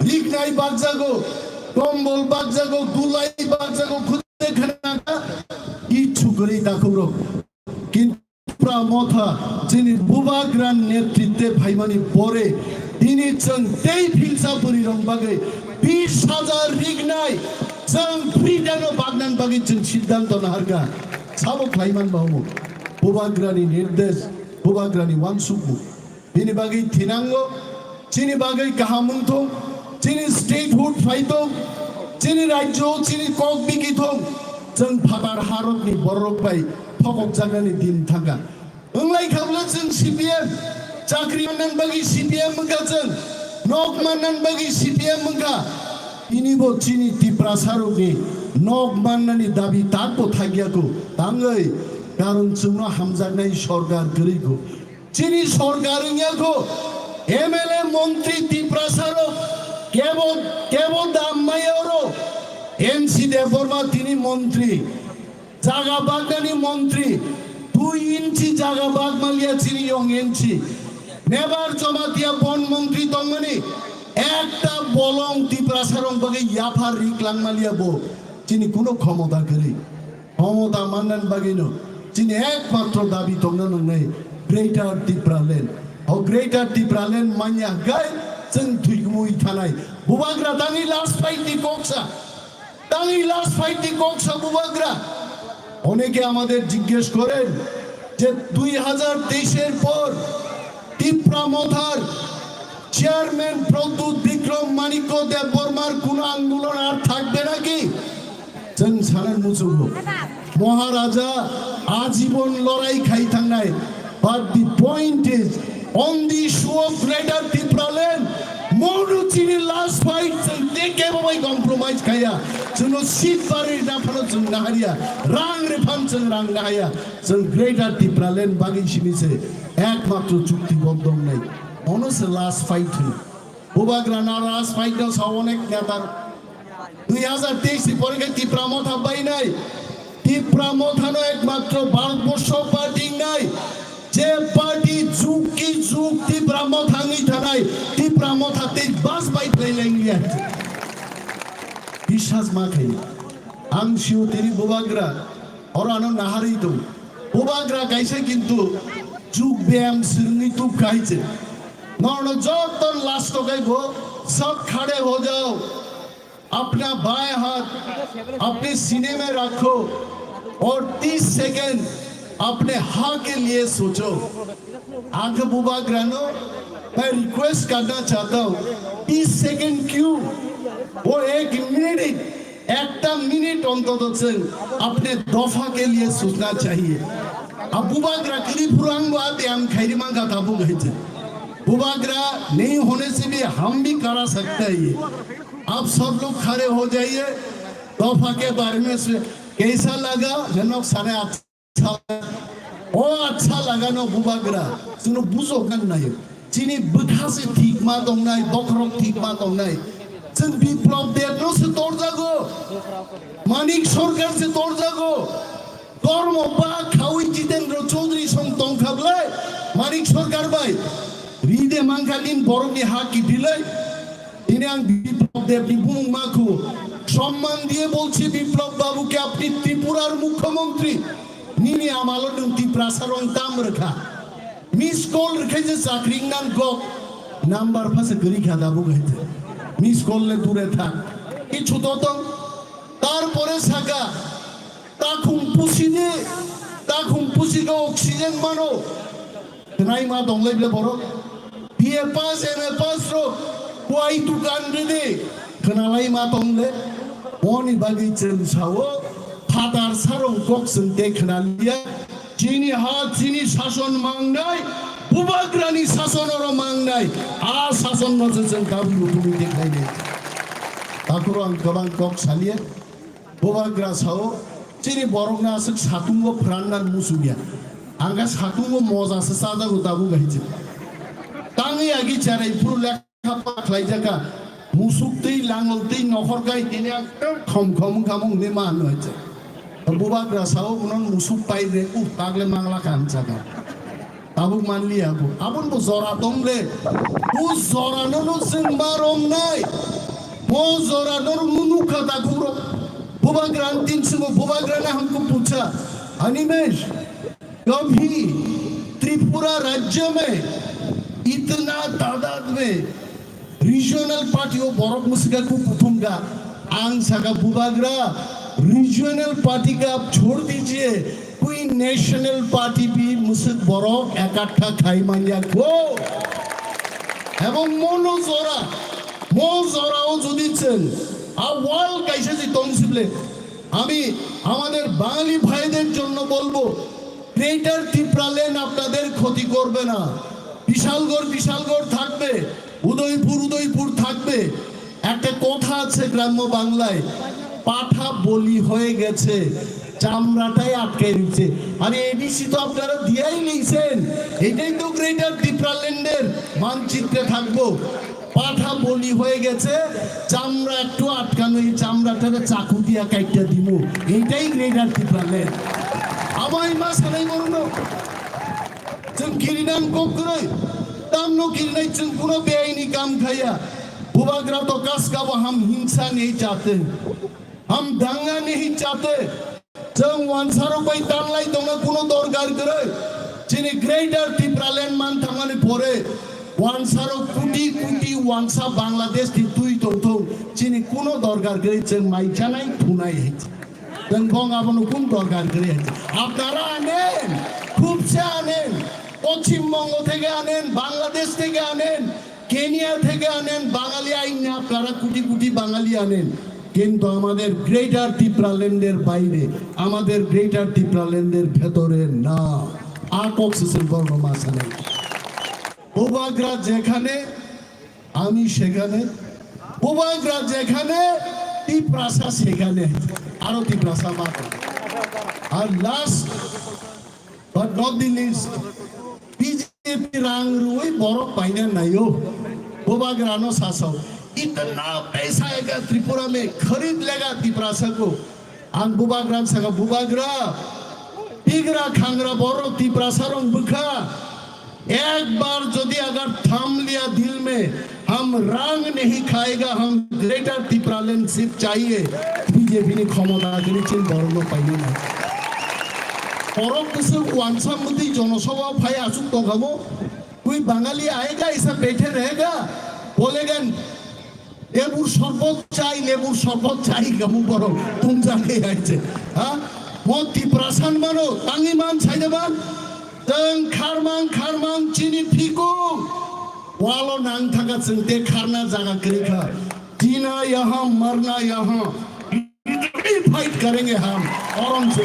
rignai bagjago tombol bagjago dulai bagjago khude khana ichu gari dakuro কিন্তু প্রামথা যিনি বুবাগ্রান নেতৃত্বে ভাইমানি পরে তিনি চং তেই ফিলসাপুরি রং বাগে 20,000 রিগনাই চং ফ্রিডানো বাগনান বাগে চং সিদ্ধান্ত নাহারগা সাবক ভাইমান বাহমু বুবাগ্রানি নির্দেশ বুবাগ্রানি ওয়ানসুকমু তিনি বাগে থিনাঙ্গো যিনি বাগে কাহামুংথং যিনি স্টেটহুড ফাইতং যিনি রাজ্য যিনি কক বিকিথং চং ফাদার হারতনি বররক বাই Pokok jangan din tangga. Englai kabla jeng CPM, cakri manan bagi CPM mengka jeng, nok manan bagi CPM mengka. Ini bo cini di prasaruk ni, nok manan ni dabi takpo thagiaku, tangai karun cengno hamzak nai sorgar geriku. Cini sorgar nyaku, MLA Montri di prasaruk, kebo dammayoro, MC Devorma tini Montri. জাগা বাগদানি মন্ত্রী 2 ইঞ্চি জাগা bug Malia চিনি young ইঞ্চি নেবার জমাতিয়া বন মন্ত্রী দংমানি একটা বলং টিপ্রাসারং বাগে ইয়াফার রিকলাং মালিয়া বো চিনি কোনো ক্ষমতা করি ক্ষমতা মান্নান বাগিনো চিনি একমাত্র দাবি দংনান নাই গ্রেটার টিপ্রালেন ও গ্রেটার টিপ্রালেন মানিয়া গাই जों थुइगमुइ थानाय बुबाग्रा दाङि लास्ट फाइट नि कक्सा दाङि लास्ट फाइट नि कक्सा बुबाग्रा অনেকে আমাদের জিজ্ঞেস করেন যে 2023 এর পর টিপ্রামথার চেয়ারম্যান প্রদ্যুৎ বিক্রম মানিক্য দেব বর্মার কোন আন্দোলন আর থাকবে নাকি जों সানার মুসুগো মহারাজা আজীবন লড়াই খাই থাকনাই but the point is on the show of greater Tipraland Moruchini last fight, they gave away compromise kaya. So no seat pari dapano jung naharia, rang refund jung rang nahaya. So greater Tipralen bagi shimise, ekmatro chukti bondong nai. Ono se last fight hi. Bubagra na last fight no sa onek netar. 2023 পরে টিপ্রামথা by নাই. টিপ্রামথা no ekmatro Bharatvarsha party নাই. যে party যুগকি যুগ টিপ্রামথাঙ্গি থানায় টিপ্রামথাতে বাস byte লাইলাইয়া বিশ্বাস মাখাই আং শিও তেরি বুবাগ্রা অরানো নাহারি তো বুবাগ্রা গাইছে কিন্তু যুগ ব্যায়াম সিরনি তুপ গাইছে নরনো যত লাস্ট গাইবো सब खड़े हो जाओ अपना बाएं हाथ अपने सीने में रखो और 30 सेकंड अपने हाँ के लिए सोचो आंख बुबाग्रानो मैं रिक्वेस्ट करना चाहता हूँ 30 सेकंड क्यों वो 1 मिनट एक मिनट अंतत अपने दफा के लिए सोचना चाहिए अब बुबाग्रा करी पुरांग बात हम खैरी मांगा ताबू गए थे बुबाग्रा नहीं होने से भी हम भी करा सकते हैं ये आप सब लोग खड़े हो जाइए दफा के बारे में कैसा लगा जनक सारे ओ अच्छा लगा नो बुबाग्रा सुनो बुझो गन नाय चिनी बखासे ठीक मा दं नाय बखरक ठीक मा दं नाय जों बिप्लब देरनो से तोड़ जागो मानिक सरकार से तोड़ जागो कर्म बा खावि जितेंद्र चौधरी सं तंखाबले मानिक सरकार बाय रिदे मांखालिन बरनि हा किटिले इने आं बिप्लब देवनि बुं माखौ सम्मान दिए বলছি বিপ্লব বাবুকে আপনি ত্রিপুরার মুখ্যমন্ত্রী Nini amalo dung tiprasarong tam rekha. Miss call rekha je sakring nan gok. Number pas geri khada bu gaite. Miss call le dure tha. Ki choto to tar pore saka. Ta khum pusi ko oxygen mano. Nai ma dongle ble boro. Pie pas eme pas ro. Kuai tu kan de. Kenalai ma dongle. Oni bagi chen sawo. Father সারং কক্সন দেখনালিয়া চিনি হাত চিনি শাসন মাংনাই বুবাগ্রানি শাসনর মাংনাই আ শাসন নজেন দাবি তুমি দেখাই নে তাকুরো আং গবাং কক সালিয়া বুবাগ্রা সাও চিনি বরংনা আছে সাতুঙ্গ ফ্রান্নান মুসুগিয়া আঙ্গা সাতুঙ্গ মজাসে সাদা গুতাবু গাইছে তাঙ্গি আগি চারাই পুরো লেখা পাখলাই জায়গা মুসুকতেই লাঙ্গলতেই নখর গাই দিনে একটা খম খম খামং নেমা হয়েছে bubagra sao unon musuk pai de tagle mangla kan jaga tabuk manli aku abun bo zora tomle bu zora no sing marom nai mo zora no munuka da guro bubagra अंतिम सुबह बुबाग्रा ने हमको पूछा अनिमेश कभी त्रिपुरा राज्य में इतना तादाद में रीजनल पार्टी और बरफ मुस्का को पुथुंगा आंग सका बुबाग्रा रीजनल पार्टी का आप छोड़ दीजिए कोई नेशनल पार्टी भी मुस्क बरफ इकट्ठा खाई मांगिया को এবং মনোজরাও যদি চেন আর ওয়ার্ল্ড কাইসে যে তংসিবলে আমি আমাদের বাঙালি ভাইদের জন্য বলবো গ্রেটার ত্রিপুরা লেন আপনাদের ক্ষতি করবে না বিশালগড় থাকবে উদয়পুর থাকবে একটা কথা আছে গ্রাম্য বাংলায় পাঠা বলি হয়ে গেছে চামড়াটাই আটকে দিচ্ছে আরে এডিসি তো আপনারা দিয়াই নিয়েছেন এটাই তো গ্রেটার ত্রিপুরা ল্যান্ডের মানচিত্রে থাকবো পাঠা বলি হয়ে গেছে চামড়া একটু আটকানো এই চামড়াটারে চাকু দিয়া কাইটা দিব এইটাই গ্রেটার ত্রিপুরা ল্যান্ড আমায় মাস নাই মরনো जों किरिनाम कोकरै दामनो किरनाय जों पुरो बेआईनी काम खाया बुबाग्रा तो कासगाव हम हिंसा नहीं चाहते हम दंगा नहीं चाहते जों वानसारो बाय दानलाय दंगा कोनो दरकार गरै जिनि ग्रेटर त्रिपुरा ल्যান্ড मान थांनानै परे वानसारो कुटी वानसा बांग्लादेश की तुई तो जिनि कोनो दरकार गरै जों माइचानाय थुनाय जों बंग आबनो कोन दरकार गरै आपनारा आनेन खूबसे आनेन পশ্চিমবঙ্গ থেকে আনেন বাংলাদেশ থেকে আনেন কেনিয়া থেকে আনেন বাঙালি আইন আপনারা কোটি বাঙালি আনেন কিন্তু আমাদের গ্রেটার ত্রিপুরা ল্যান্ডের বাইরে আমাদের গ্রেটার ত্রিপুরা ল্যান্ডের ভেতরে না আকক্সের বর্ণমাসা নেই বুবাগ্রা যেখানে আমি সেখানে বুবাগ্রা যেখানে ত্রিপ্রাসা সেখানে আরো ত্রিপ্রাসা মাত্র আর last but not the least BJP रंग रुई बरफ पाइना नहीं हो बुबाग्रानो शासक इतना पैसा आएगा त्रिपुरा में खरीद लेगा त्रिप्रासा को आन बुबाग्रान सका बुबाग्रा टिगरा खांगरा बरो त्रिप्रासा रंग बुखा एक बार यदि अगर थाम लिया दिल में हम रंग नहीं खाएगा हम ग्रेटर त्रिपुरा लैंड सिर्फ चाहिए बीजेपी ने क्षमता के लिए चिन्ह बरनो पाइना नहीं औरों किसी वांसा मुद्दी जनसभा भाई आसुक तो गमो कोई बंगाली आएगा ऐसा बैठे रहेगा बोलेगा लेबुर शरबत चाहिए गमु करो तुम जाके आए थे हाँ मोती प्रसान मानो तांगी मान चाहिए बान तंग खारमांग चीनी फीको वालो नांग थका चंते खारना जागा करेगा जीना यहाँ मरना यहाँ फाइट करेंगे हम औरों से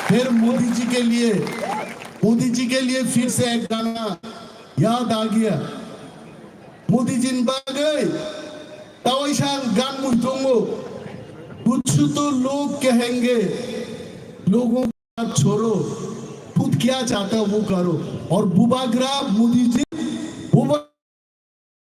फिर मोदी जी के लिए फिर से एक गाना याद आ गया मोदी जी बागे तावैशान गान मुझोंगो कुछ तो लोग कहेंगे लोगों का छोड़ो खुद क्या चाहता है वो करो और बुबाग्रा मोदी जी बुबाग्रा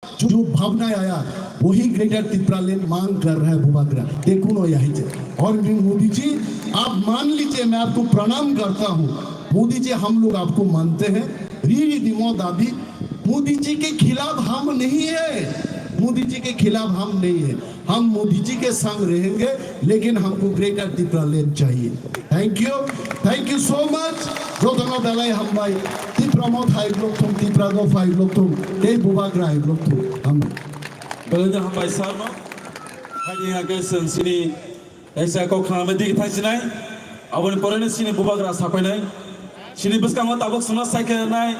जो भावना आया वही ग्रेटर त्रिपुरा लैंड मांग कर रहा है बुबाग्रा देखो नो यही और मोदी जी आप मान लीजिए मैं आपको प्रणाम करता हूँ मोदी जी हम लोग आपको मानते हैं रीढ़ी दिमो दादी मोदी जी के खिलाफ हम नहीं है मोदी जी के खिलाफ हम नहीं है हम मोदी जी के संग रहेंगे लेकिन हमको ग्रेटर त्रिपुरा लैंड चाहिए थैंक यू सो मच जो दोनों दलाई हम भाई त्रिपुरा हाई ब्लॉक तुम त्रिपुरा गो फाइव ब्लॉक तुम ये बुबाग्रा हाई ब्लॉक तुम हम Belanja hampai sarno, hanya agak sini, ऐसा को खाना में दिख था सिनाई, अब उन परेने सिने बुबाग्रा सापै नहीं, सिने बस काम ताबक सुना साइकिल नहीं,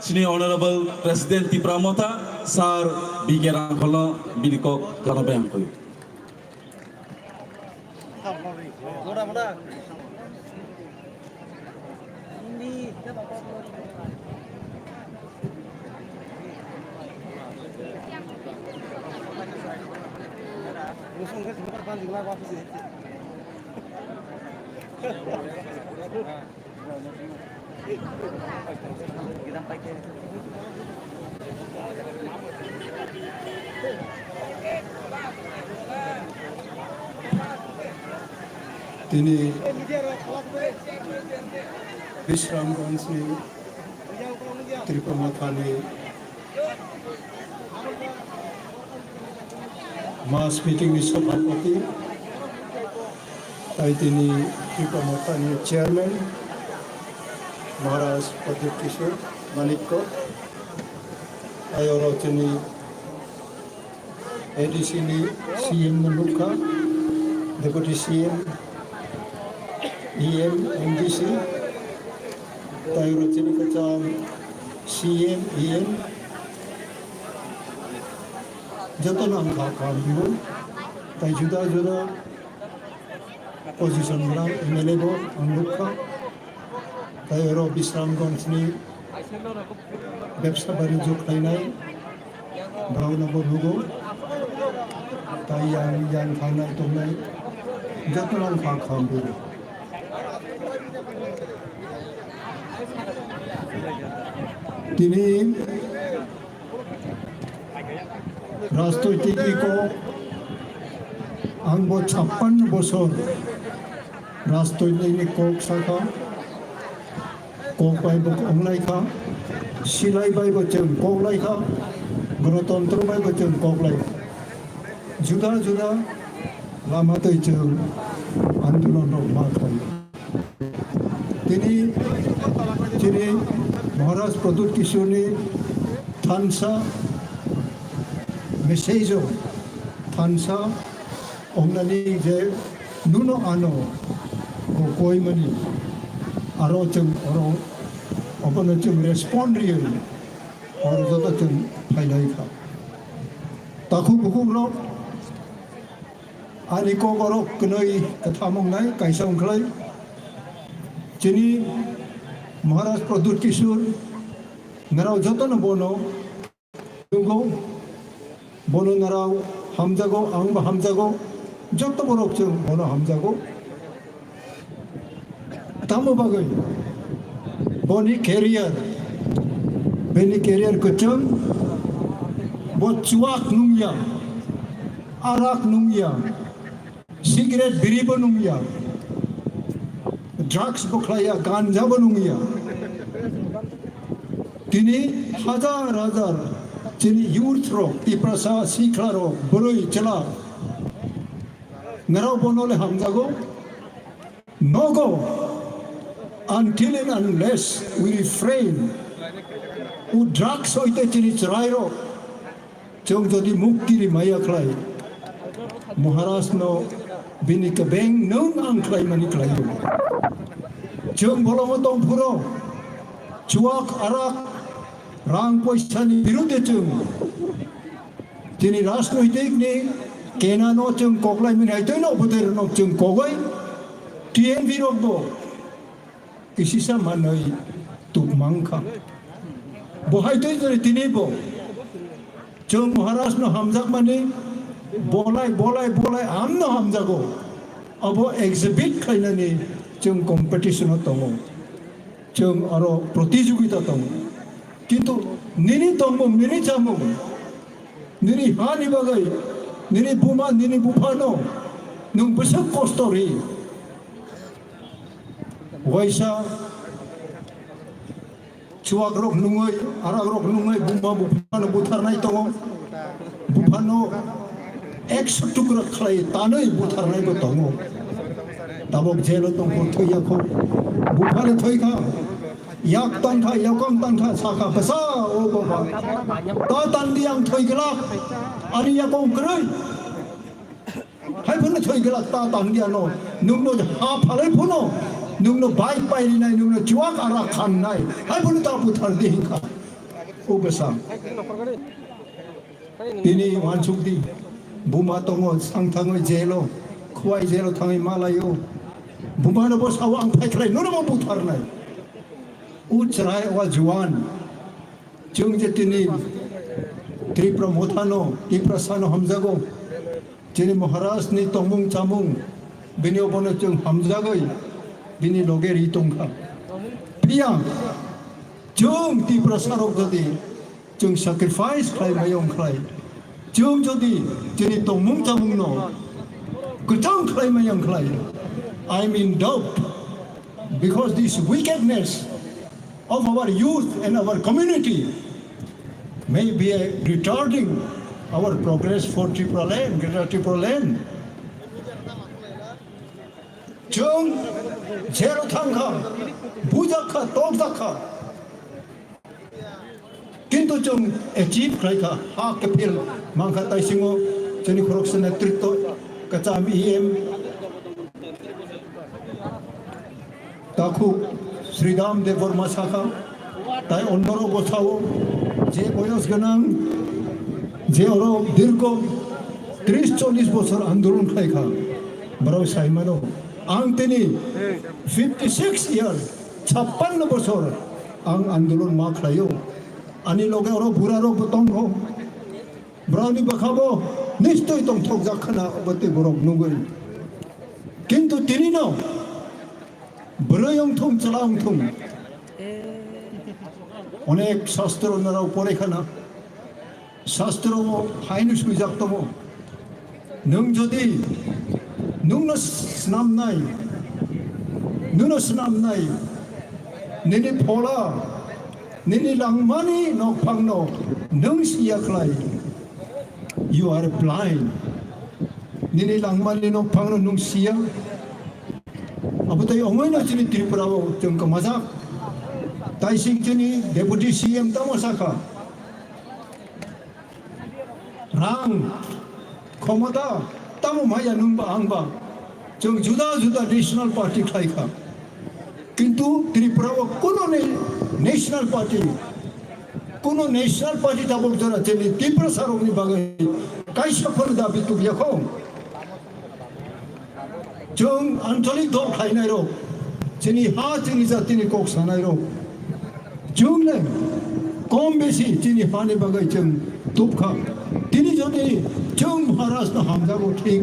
सिने ऑनरेबल प्रेसिडेंट त्रिपुरा मोता सार बिगेरां खोलो बिनिको करना बेहम कोई Kita pakai তিনি বিশ্রামগঞ্জে ত্রিপুরাখানে মাস মিটিংনি সভাপতি তাই তিনি ত্রিপুরাখানের চেয়ারম্যান মহারাজ প্রদীপ কিশোর মানিক্য তাই তিনি এডিসিনি সিএম মুলুকা deputy CM EM MDC tayo sini kacang CM EM jatuh nam kakak dulu tayo juda posisi orang MLA bo angluka tayo ro Bisramgঞ্জ ni ব্যবসা বাণিজ্য খাইনাই ভাওনা বলবো তাই yang খাইনাই তোমনাই jatuh nam kakak dulu তিনি রাজনৈতিক আংব 56 বছর রাজনৈতিক কক শাখা কক বাইব অংলাইখা সিলাই বাইব जों ককলাইখা গণতন্ত্র বাইব जों ককলাই जुदा जुदा লামাতে जों আন্দোলন মাখাই তিনি মহারাজ প্রদীপ কিশোরনি থানসা মেসেজো থানসা অংনানি যে নুনো আনো কইমানি আরো जों অপনো जों রেসপন্ড রিয়েল আর যত जों ফাইলাইখা তাখু বুকুগ্র আনি কগর কনই কথামংনাই কাইসাংখ্লাই যিনি মহারাজ প্রদীপ কিশোর নারাও যতন বনো নंगौ বনো নারাও হামজাগো आंबो हामजागौ যত বড় जों বনো हामजागौ तामो बागै बनि केरियार बेनि केरियारखौ जों बचुआक नंया आराक नंया सिगारेट बिरिबो नंया ड्राग्स बख्लाया गांजाबो नंया दिनै हाजार हाजार जोंनि युथ रक तिप्रासा सिख्ला रक बोरै चला नाराव बनले हामजागौ नगौ until and unless we refrain उ ड्राग्स होइते दिनै चराइरो जों जदि मुक्ति माया खालाय महाराजनो बिनि बें नों आं खालायमानि खालायो जों बलङो दं फुरो जुआक आराक रां पैसानि बिरुद्धे जों दिनै राजनैतिकनि केनानो जों कग्लायमिनायदैनो बोदेरनो जों कगै टिएनपि रबो इसिसा मानै तुकमांखा बहायदै दिनैबो जों महाराजनो हामजाक माने बलाय बलाय बलाय आमनो हामजागौ अब एक्जिबिट खालायनानै जों कम्पिटिशनाव दङ जों आरो प्रतियोगिता दङ किन्तु निनि दंबो निनि जामो निनि हानि बागै निनि बुमा निनि बुफानो नों बेसे खस्थ' रि वैसा चुवाक रक नङै आराक रक नङै बुमा बुफानो बुथारनाय दङ बुफानो 100 टुकरा खालाय तानै बुथारनायबो दङ दाबक जेल दं थैयाखौ बुफानो थैखा याक तानखा याकम तानखा साखा बसा ओ बाबा ता तानदि आं थैगला आनि याकौ ग्रै हायफोरनो थैगला ता तानदियानो नोंनो हा फालै फुनो नोंनो बाइक बायनाय नोंनो जुआक आरा खाननाय हायफोरनो ता बुथारदि हिंखा ओ बसा दिनै वानसुकदि बुमा दङ सांथाङै जेल खुवाय जेल थाङै मालायो बुमानोबो साव आं फायख्राय नोंनो बुथारनाय उचराय वा जुवान जों जे दिनै त्रिपुरा मोथानो तिप्रासानो हामजागौ दिनै महाराजनि तंमुं चामुं बेनि अबनो जों हामजागै दिनै लगेरि दंखा प्रिया जों तिप्रासाराव जुदि जों सेक्रिफाइस खालामनायाव खालाय जों जुदि जोंनि तंमुं जामुंनो गोथां खालामनाय आं खालायो I'm in doubt because this wickedness of our youth and our community may be retarding our progress for Tripura land, Greater Tripura land. जों जेराव थांखा बुजाखा तोजाखा किन्तु जों एचिव खालायखा हा केपिल मांखा ताइसिङो जोंनि खरकस नेतृत्व कचाम EM ताखु श्रीराम देव वर्मा साखा ताई अन्नरो बसाओ जे बयस गोनां जे अरो दीर्घ 30-40 बोसोर आंदोलन खालायखा बराव साइमानो आं दिनै 56 years 56 बोसोर आं आंदोलन मा खालायो आंनि लगे अरो बुरारो दङ ब्रावनि बाखाबो निश्चय दं थगजाखाना बते बरक नुगोन किन्तु दिनैनो ब्रयं थं चलां थं अनेक शास्त्र नाराव परेखाना शास्त्र हायनो सुजाक दङ नों जुदि नोंनो स्नामनाय नोंनि फला नोंनि लांमानि न'फांनो नों सियाख्लाय you are blind नोंनि लांमानि न'फांनो नों सिया 아무튼 어머니는 지금 트리프라고 좀 그마자 다이싱준이 데부티 CM 따모사카 랑 코모다 따모 마야 능바 앙바 정 주다 내셔널 파티 खाइखा किंतु त्रिपुराव कोनो नेशनल पार्टी ताबल जरा चली त्रिपुरा सारोगनी बागै काइसा फल दाबि तुबियाखौ जों आंचलिक दल खायनाय रो जोंनि हा जोंनि जातिनि कक सानाय रो जोंनो कम बेसि जोंनि हानि बागै जों तुबखा दिनै जुदि जों महाराष्ट्र हामजागौ थिक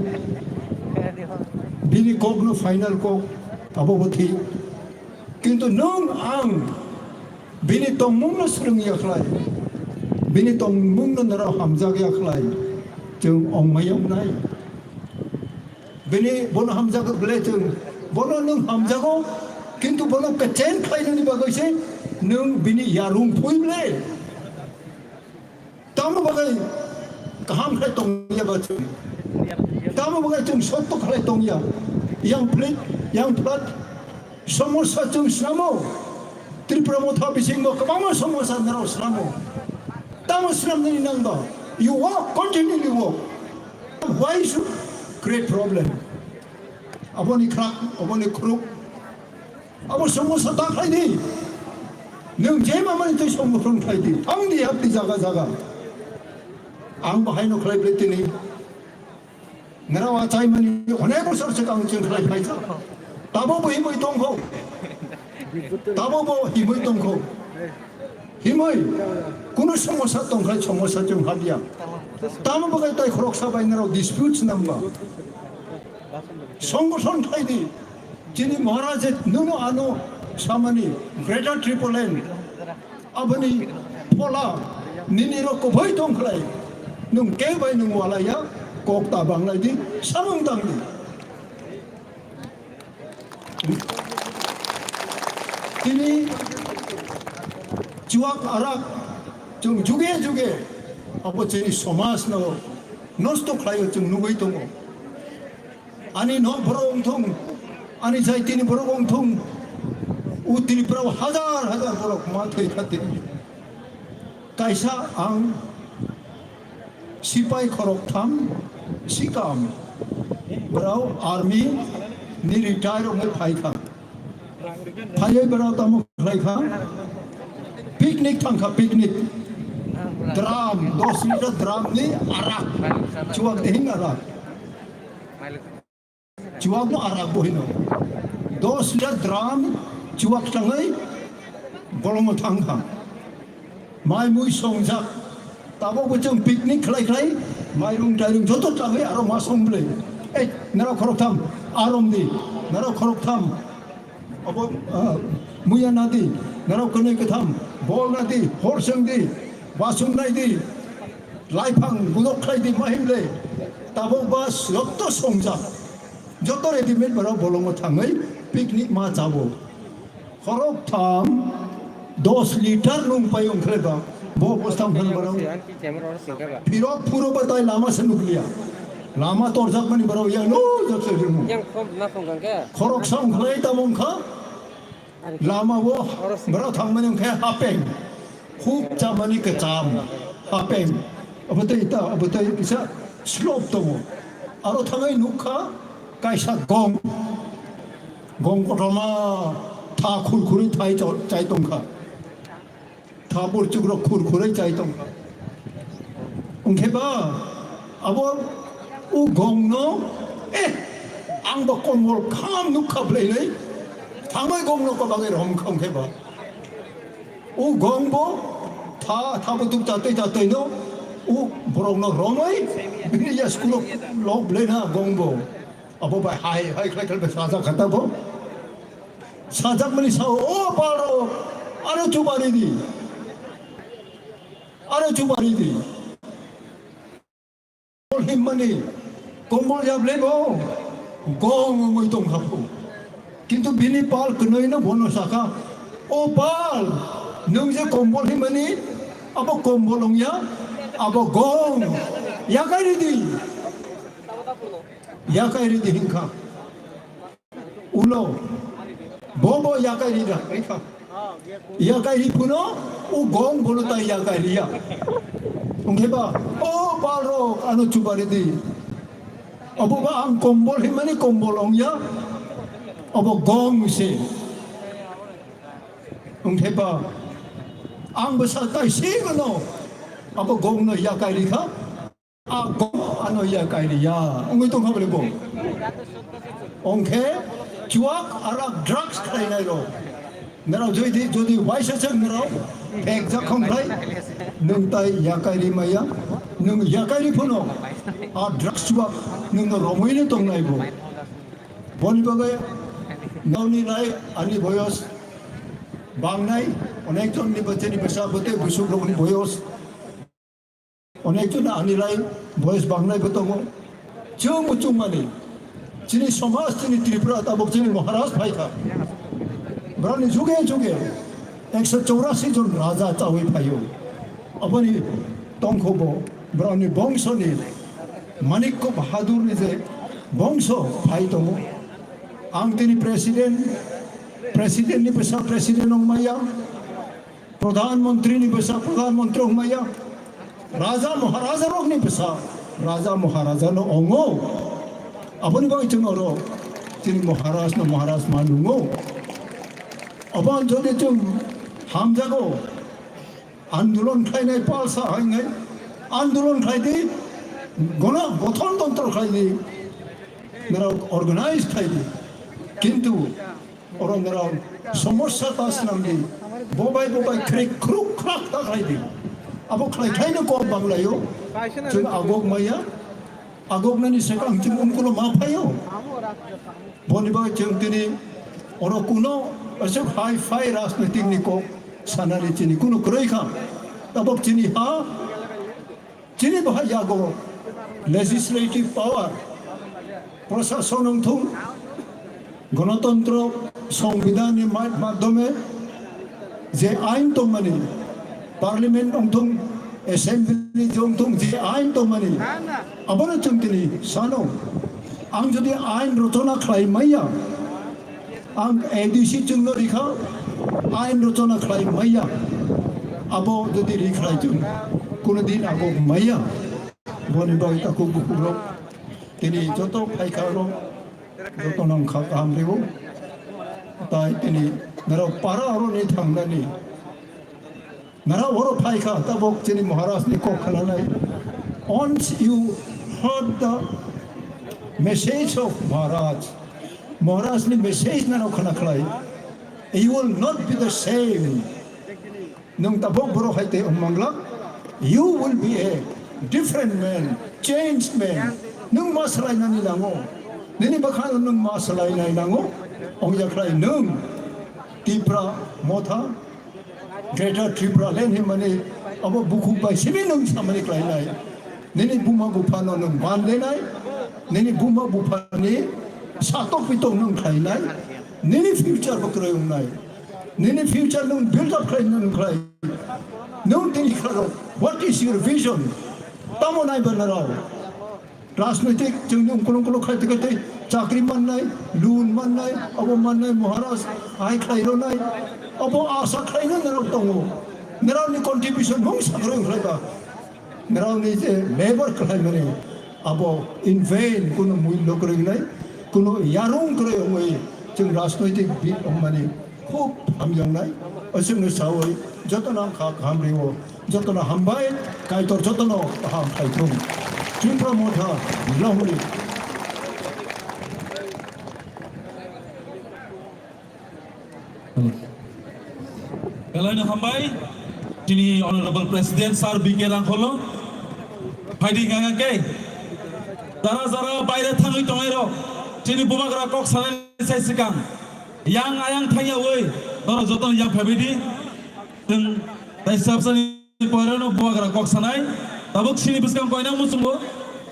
बिनि ककनो फाइनाल कक आबाबो थिक किंतु नों आं बिनि तंमुंनो सोलोंयाखलाय बिनि तंमुंनो नराव हामजागयाखलाय जों अंमायाव नाय बिनि बन हामजागो ब्ले जों बन नों हामजागौ किंतु बन कचेन खायनायनि बागैसे नों बिनि यारुं फुइब्ले तामो बागै गाहाम खाय तंया बाचो तामो बागै जों सत्त खाय तंया yang plat समस्या जों स्नामो त्रिपुरा मथा बिसिंगो गोबां समस्या नराव स्नामो तामो स्नामनायनि नांबा you walk continually walk why should create problem aboni khrak aboni kruk abo समस्या ता खायदि नों जे मामानि दै समस्या खायदि आंनि हाबदि जागा आं बाहायनो खालायब्ले दिनै नराव आचायमानि अनेक बोसोर सिगां जों खालायबायजा ताबो हिमै दंखौ ताबो हिमै दंखौ हिमै कुनु समस्या दंखाय समस्या जों हादिया तामो बगाय ताय खरकसा बायनाराव डिस्प्यूट्स नाम्बा संगठन खायदि जिनि महाराज नुनो आनो सामानि ग्रेटर ट्रिपल लैंड आबनि फला निनिरो कोभै दंखलाय नों के बाय नों वालाया कोकता बांलायदि सामं दांदि दिनै जुवाक आराक जों जुगे आबो जोंनि समाजनो नष्ट खालायो जों नुबाय दङ आंनि न' बर'गंथं आंनि जायतिनि बर'गंथं त्रिपुराव हाजार बर' मा थैखादि कायसा आं सिपाइ खरकथाम सिकाम बराव आर्मी नि रिटायर में फायखा फायै बराव तामो खालायखा पिकनिक थांखा पिकनिक द्राम 10 लिटार द्राम नि आराक चुवाक देहिं आराक चुवाक नो आराक बहिनो 10 लिटार द्राम चुवाक थाङै बलम थांखा माइ मुइ संजाक ताबो जों पिकनिक खालाय माइरं टाइरं जत थाङै आरो मा संब्ले ए नराव खरकथाम आरमनि नराव खरकथाम अब मुया नादी नराव कनै कथाम बल नादी हरसंदी बासुं नायदी लाइफां बुदक खायदि माहिमले ताबो बास यत्त संजा যত রেডিমেড বারাও বলং থাङै পিকনিক मा जाबो खरक थाम 10 लिटार नुं पाय ओंख्रेबा बो बस्ताम खन बाराव फिरक पुरो बताय लामा से नुकलिया लामा तोरजाक मानि बाराव या नो जसे दिमु Yang kom na kom kan ke? खरक साम खलाय तामंखा लामा वो बाराव थांमानि ओंखे हापें खूब जामानि के जाम हापें अबतै ता अबतै बिसा स्लोप दङ आरो थाङै नुखा कायसा गं गथमा था खुरखुरै थाय चाय दंखा था बरचुग्र खुरखुरै चाय दंखा ओंखेबा आबो उ गंनो आंबो कमल खाम नुखाब्लायलै थाङै गंनो को बागै रमखांखेबा उ गंबो थाबो दुख जातै नो उ बरंनो रमै बिनि या स्कुल लग लेना गंबो अब भाई हाय हाय खाय साजा खताबो साजाक मनि साओ ओ पारो आरो चुबारि दी बोल हिमनी कम्बल जाबले बो गं मै दं खाबो किन्तु बिनि पाल कनैनो बनो साखा ओ पाल नों जे कम्बल हिमनी अब कम्बल ओंया अब गं यागारि दी याकायरि दिहिंखा उलो बोबो याकायरि दा रेखा याकायरि पुनो उ गं बोलता याकायरिया ओंखेबा ओ बारो आनो चुबारि दी अबोबा आं कम्बल हिमानि कम्बल ओंया अबो गं से ओंखेबा आं बसा ताइसे गनो अबो गं न याकायरिखा आ गं ano ya kairia ongoi tong khabale bo ongke chuak ara drugs khainai ro naro jodi waisa chang naro ek ja khomlai nung tai ya kairi maya nung ya kairi phono a drugs chuak nung romoi ne tong nai bo boni bagai nauni nai ani boyos bangnai onek jon ni bacheni besa bote busuk rogni boyos 어넥존 아니라이 보이스 방나이 보통고 정무 쪽만이 지니 소마스 지니 트리프라 따복 지니 महाराज 파이카 브라니 जुगे x 84 জন राजा चावै पायो अपनी टंखोबो brownie बंशनि Manik बहादुर नि जे बंश phi दङ आं तिनि president नि बेसा president ओंमाया प्रधानमन्त्री नि बेसा प्रधानमन्त्री ओंमाया राजा महाराजा रोगनी बेसा राजा महाराजा नो ओंगो अपनी बाई चंगरो तिनि महाराज मानुंगो अपन जोदे चुम हामजागो आंदोलन खाइनाय पालसा हाइनाय आंदोलन खाइदि गना गठन तंत्र खाइदि मेरा ऑर्गेनाइज खाइदि किंतु और मेरा समस्या तास नामदि बोबाय क्रिक क्रुक क्राक ता खाइदि अब खाइनो को बांगलायो जों आगोग माया आगोगनानि सेकां जों उनकुलो माफायो बनिबा जों दिनै अरकुनो एसे हाई फाई राजनीतिक निको सानारि चिनि कुनो ग्रैखा तब चिनि हा चिनि बहा यागो लेजिस्लेटिव पावर प्रशासन थुं गणतंत्र संविधान नि माध्यमे जे आइन तो माने पार्लिमेंट अंथुं एसेंब्ली जोंथुं जे आइन तो माने अबनो चंतिनि सानो आं जदि आइन रचना खालामैया आं एडिसि जोंनो रिखा आइन रचना खालामैया आबो जदि रिखा जों कोनो दिन आगो मैया बनि बाय ताको बुकुरो तिनि जत फाइखारो जत नाम खामरेगो ताइ तिनि नरो पारा आरो नि थांनानि नरा वरो फाइखा तबक चिनि महाराज नि को खलानाय once you heard the message of Maharaj ni message na khana khlai you will not be the same nung tabok boro haite mangla you will be a different man changed man nung masalai na ni lango nini bakhan nung masalai na lango ong ya khlai nung tipra motha greater tripura len himani अब बुखु bye सिबि नों सामने क्लाइनाय नैनि बुमा बुफानो नों बानदेनाय नैनि बुमा बुफानि सातक पितक नों क्लाइनाय नैनि future बक्रयनाय नैनि फ्यूचर नों बिल्ड अप क्लाइनाय नों क्लाइ नों दिनि खारो व्हाट इज योर विजन तमो नाय बनाराव राजनीतिक जोंनि उनकुलुंकुलु खायते चाकरी माननाय लुन माननाय अब माननाय महाराज आय खायरोनाय अब आशा खायनो नराव दङो नरावनि कन्ट्रिबिउसन हम साखरो खायबा नरावनि जे लेबर खायमाने अब इन वेन कोनो मूल्य करनाय कोनो यारुं करय जों राजनैतिक माने खूब हामजांनाय जोंनो सावै जतना खामरियो जतना हामबाय कायतर जतना हाम खायथुम जुनफ्रा मथा लाहौरि Kalian hambai, ini Honorable President Sir B.K. Rangkolo, Haidi Gangake, Zara bayar thangai tongairo, ini bumagra kok sana saya sekam, yang ayang thanya woi, orang jodoh yang family, dan taisap sani poirono bumagra kok sana, tabuk sini buskam koina musumbo,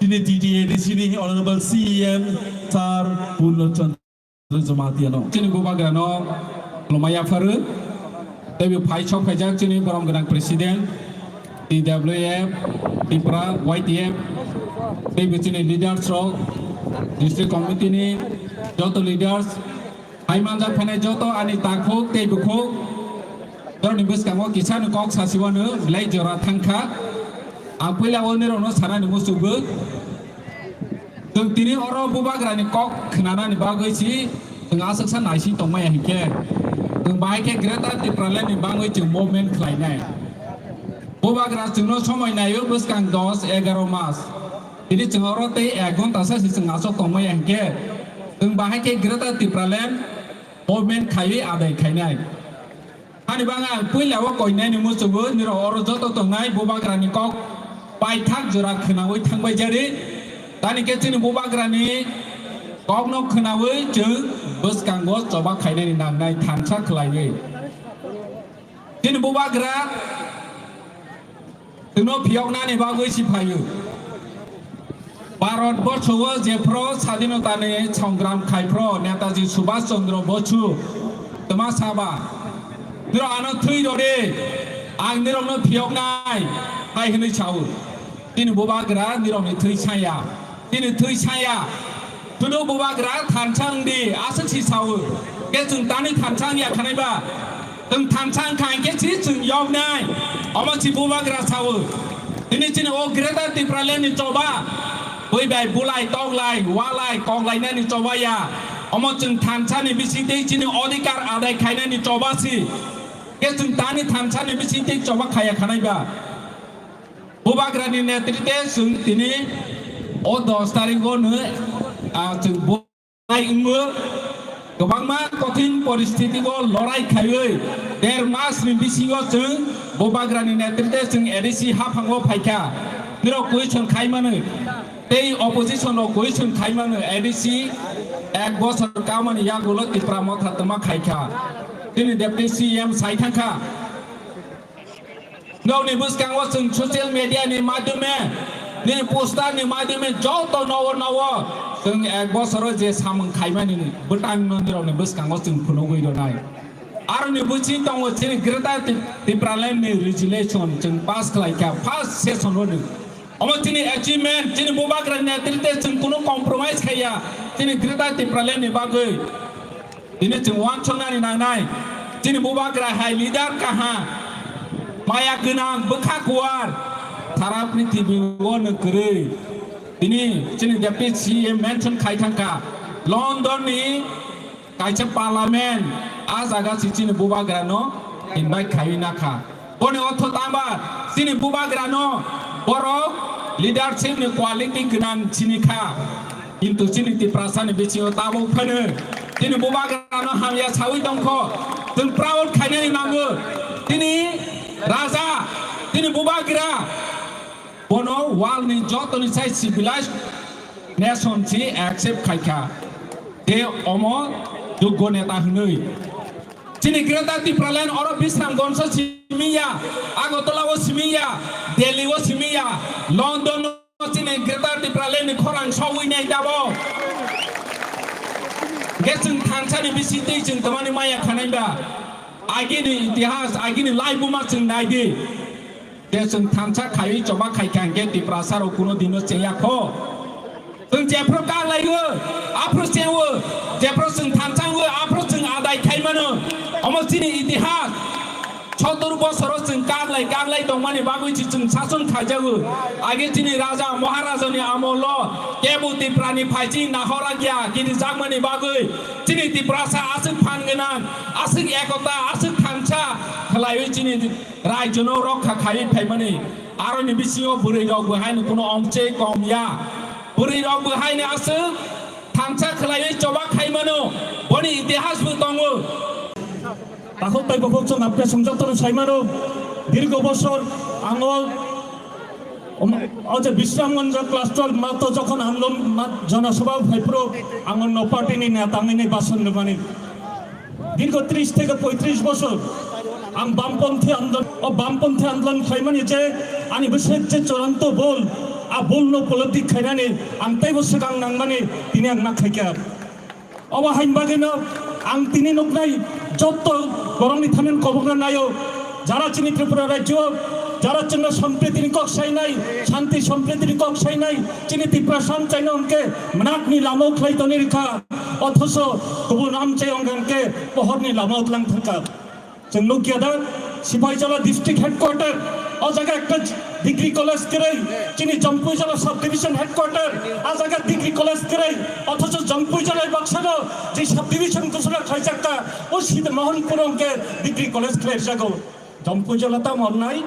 ini TTA di sini Honorable CM Sir Purnachandra Jamatiano, ini bumagra no, lumaya faru. Tapi Paicok Pajak sini Barom Gedang Presiden, TWF, Tipra, YTF, tapi sini leaders rock, district committee ni, joto leaders, Haimanjak Pane joto ani takho, tapi bukho, dorang nibus kamu kisah nukok sasiwanu, lay jorat tangka, apabila awalnya orang sana nibu subuh, tentini orang bubak rani kok kenana nibagai si, tengah seksan nasi tongma yang hike. Baik ke kereta di peralatan yang bangun itu movement lainnya. Bukan kerana cuma somai naik bus kang dos 11 mas. Jadi cuma orang teh agon tasa si sengasok tongma yang ke. Baik ke kereta di peralatan movement kaya ada kaya. Hani bangga pun lewat koinnya ni musuh ni orang jodoh tongai bukan kerana kok baik tak jurak kenawai tang baik jadi. Tani kecil ni bukan kerana kok nak kenawai je. Bus kanggo coba kainan ini nangai tanca kelai. Jadi buat gerak, teno piok nani bagus si payu. Barat bercoba jepro sadino tane conggram kai pro Netaji Subhas Chandra Bosu temas sabah. Niro anak tui dode, ang niro no piok nai, kai hendak cawu. Ini buat gerak niro ni tui saya, ini tui saya. Tunu buat gerak tancang di asal si sawu, kesung tani tancang ya kanaiba, tung tancang kan kesung yom nai, amat si buat gerak sawu. Ini cina oh kereta di peralatan ni coba, boleh baik bulai, tong lai, walai, kong lainnya ni coba ya, amat cung tancang ni bising dek cina odikar ada kainan ni coba si, kesung tani tancang ni bising dek coba kaya kanaiba. Buat gerak ni netrite sung tini, oh 10 tarik gonu. Jeng bolai umur, kebangma kotin परिस्थिति को लड़ाई खाये, देर मास में बिसियो जeng, बोबाग्रानी नेतृत्व जeng ADC हाफांगो फाइका, निरो question खाई माने, ते ऑपोजिशन रो क्वेश्चन खाई माने एडिसी एक बॉसर कामन या गोलो तिप्रा मथा तमा खाइका, तिनी डेप्टी सीएम साइथांका, नौ निबुस कांगो जeng सोशल मीडिया नि माध्यम में, नि पोस्टर नि माध्यम में जो तो नवो जों एक बছर जे सामन खाइमानि बटां नन्दिरावनि बसकांगो जों फुनोगै दनाय आरो नि बुचिन दङ जे ग्रेटा डिप्रालेन्डनि रेजुलेसन जों पास खालायका फार्स्ट सेसन होदों अमो तिनि अचिभमेन्ट तिनि बुबाग्रा नेतृत्व जों कुनो कम्प्रोमाइज खाया तिनि ग्रेटा डिप्रालेन्डनि बागै तिनि जों वानसनानि नांनाय तिनि बुबाग्रा हाय लिडार काहा माया गोनां बोखा गुवार सारा पृथ्वीयाव नोगोरै ini cini deputy CM mention kaitangka London ni kaisa parlimen azaga si cini bubagrano invite kainaka bone otho tamba cini bubagrano boro leadership ni quality genan cini ka into cini ti prasani bicio tabo phane cini bubagrano hamya sawi dongko जों proud kainani nango tini raja tini bubagra Bono wal ni joto ni sai civilized nation si accept kaika. De omo dugo neta hnui. Chini Greta Tipralan or Bisram Gonsa Simia, Agotola was Simia, Delhi was Simia, London was in Greta Tipralan, Koran Shawin Dabo. Getting Tanzania visitation, the money Maya Canada. I get the house, I get live boomers in Nadi. There's some Tanza Kai Jobaka can get the Brasaro Kuno Dino Sayako. Then Japroka like her, Aprosen were, Japrosen Tanzan were, Aprosen Adai Kaimano, almost in the house. Chotor was Rosen Garlai, Garlai, the money Baguich in Sasun Kajagu. I get in Raja, Maharazani Amolo, Kebu the Prani Paji, Nahoragia, Gidizamani Bagui, Tini the Brasa, Asik Panganan, Asik Ekota, Asik Tancha, Kalayuchin, Rajono Roka Kai Paimani, Aron Bisio, Burido behind Kuno Omche Komya, Burido behind Asik, Tancha Kalay Joba Kaimano, Bonnie the husband Tongo. তাহলে তাই বলছেন আপনি সংযুক্ত সাইমারও দীর্ঘ বছর আঙ্গল অজে Bishramganj cluster মাত্র যখন আন্দোলন জনসভা ভাইপ্রো আঙ্গল নপার্টিনি নেতাঙ্গিনি বাসন মানে দীর্ঘ 30 থেকে 35 বছর আম বামপন্থী আন্দোলন খাইমানি যে আনি বিশেষ যে চূড়ান্ত বল বল পলিটিক খাইনানি আং তাই বছর আং নাংমানি তিনি আং না খাইকা অবহাইনবাগিনো আং তিনি নকনাই যত গরমনি থামেন কবগনা নাইও যারা চিনি ত্রিপুরা রাজ্য যারা চিহ্ন সম্প্রীতির কক্ষাই নাই শান্তি সম্প্রীতির কক্ষাই নাই চিনি ত্রিপুরা সামচাইনো অঙ্কে মনাকনি লামো খাইতো নিরখা অথচ গুবুন আমচাই অঙ্গনকে পহরনি লামো লাং থাকা जों नुकियादा सिपाहीजला डिस्ट्रिक्ट हेडक्वार्टर और जगह एक डिग्री कॉलेज करे चिनी जम्पुईजला सब डिविजन हेडक्वार्टर आ जगह डिग्री कॉलेज करे अथच जम्पुईजला बक्सानो जे सब डिविजन कुसुला खाइजाका ओ सीधे मोहनपुर के डिग्री कॉलेज करे जागो जम्पुईजला ता मरनाय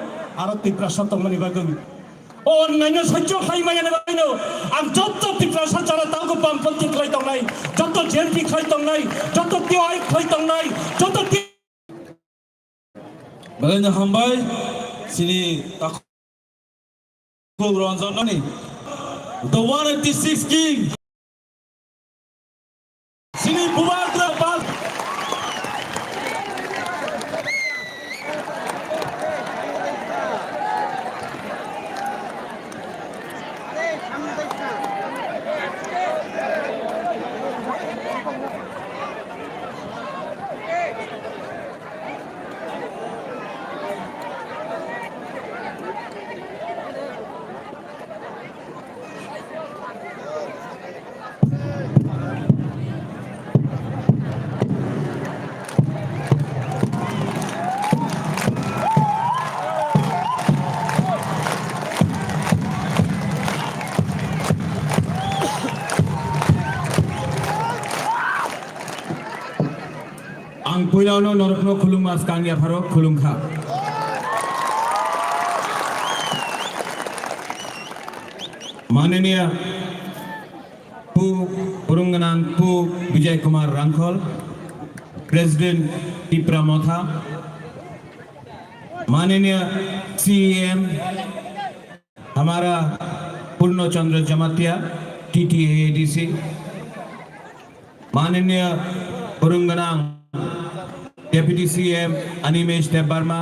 आरो त्रिपुरा सतमनि बागो ओ अन्नायनो सह्य खाइमायानो बायनो आं जत्त त्रिपुरा सचारा तागो बामपन्थी खाइतंनाय जत्त JNP खाइतंनाय जत्त टिआई खाइतंनाय जत्त Baganya hambai sini takut ronson ni the 186 king sini Bubadra Bal Ang puilauno norokno khulung mas kangya pharo khulung kha माननीय पु पुरुंगनांग पु विजय कुमार रांखल प्रेसिडेंट टिप्रा मोथा माननीय सीएम हमारा पूर्ण चंद्र जमातिया टीटीएडीसी माननीय पुरुंगनांग deputy CM Animesh Debbarma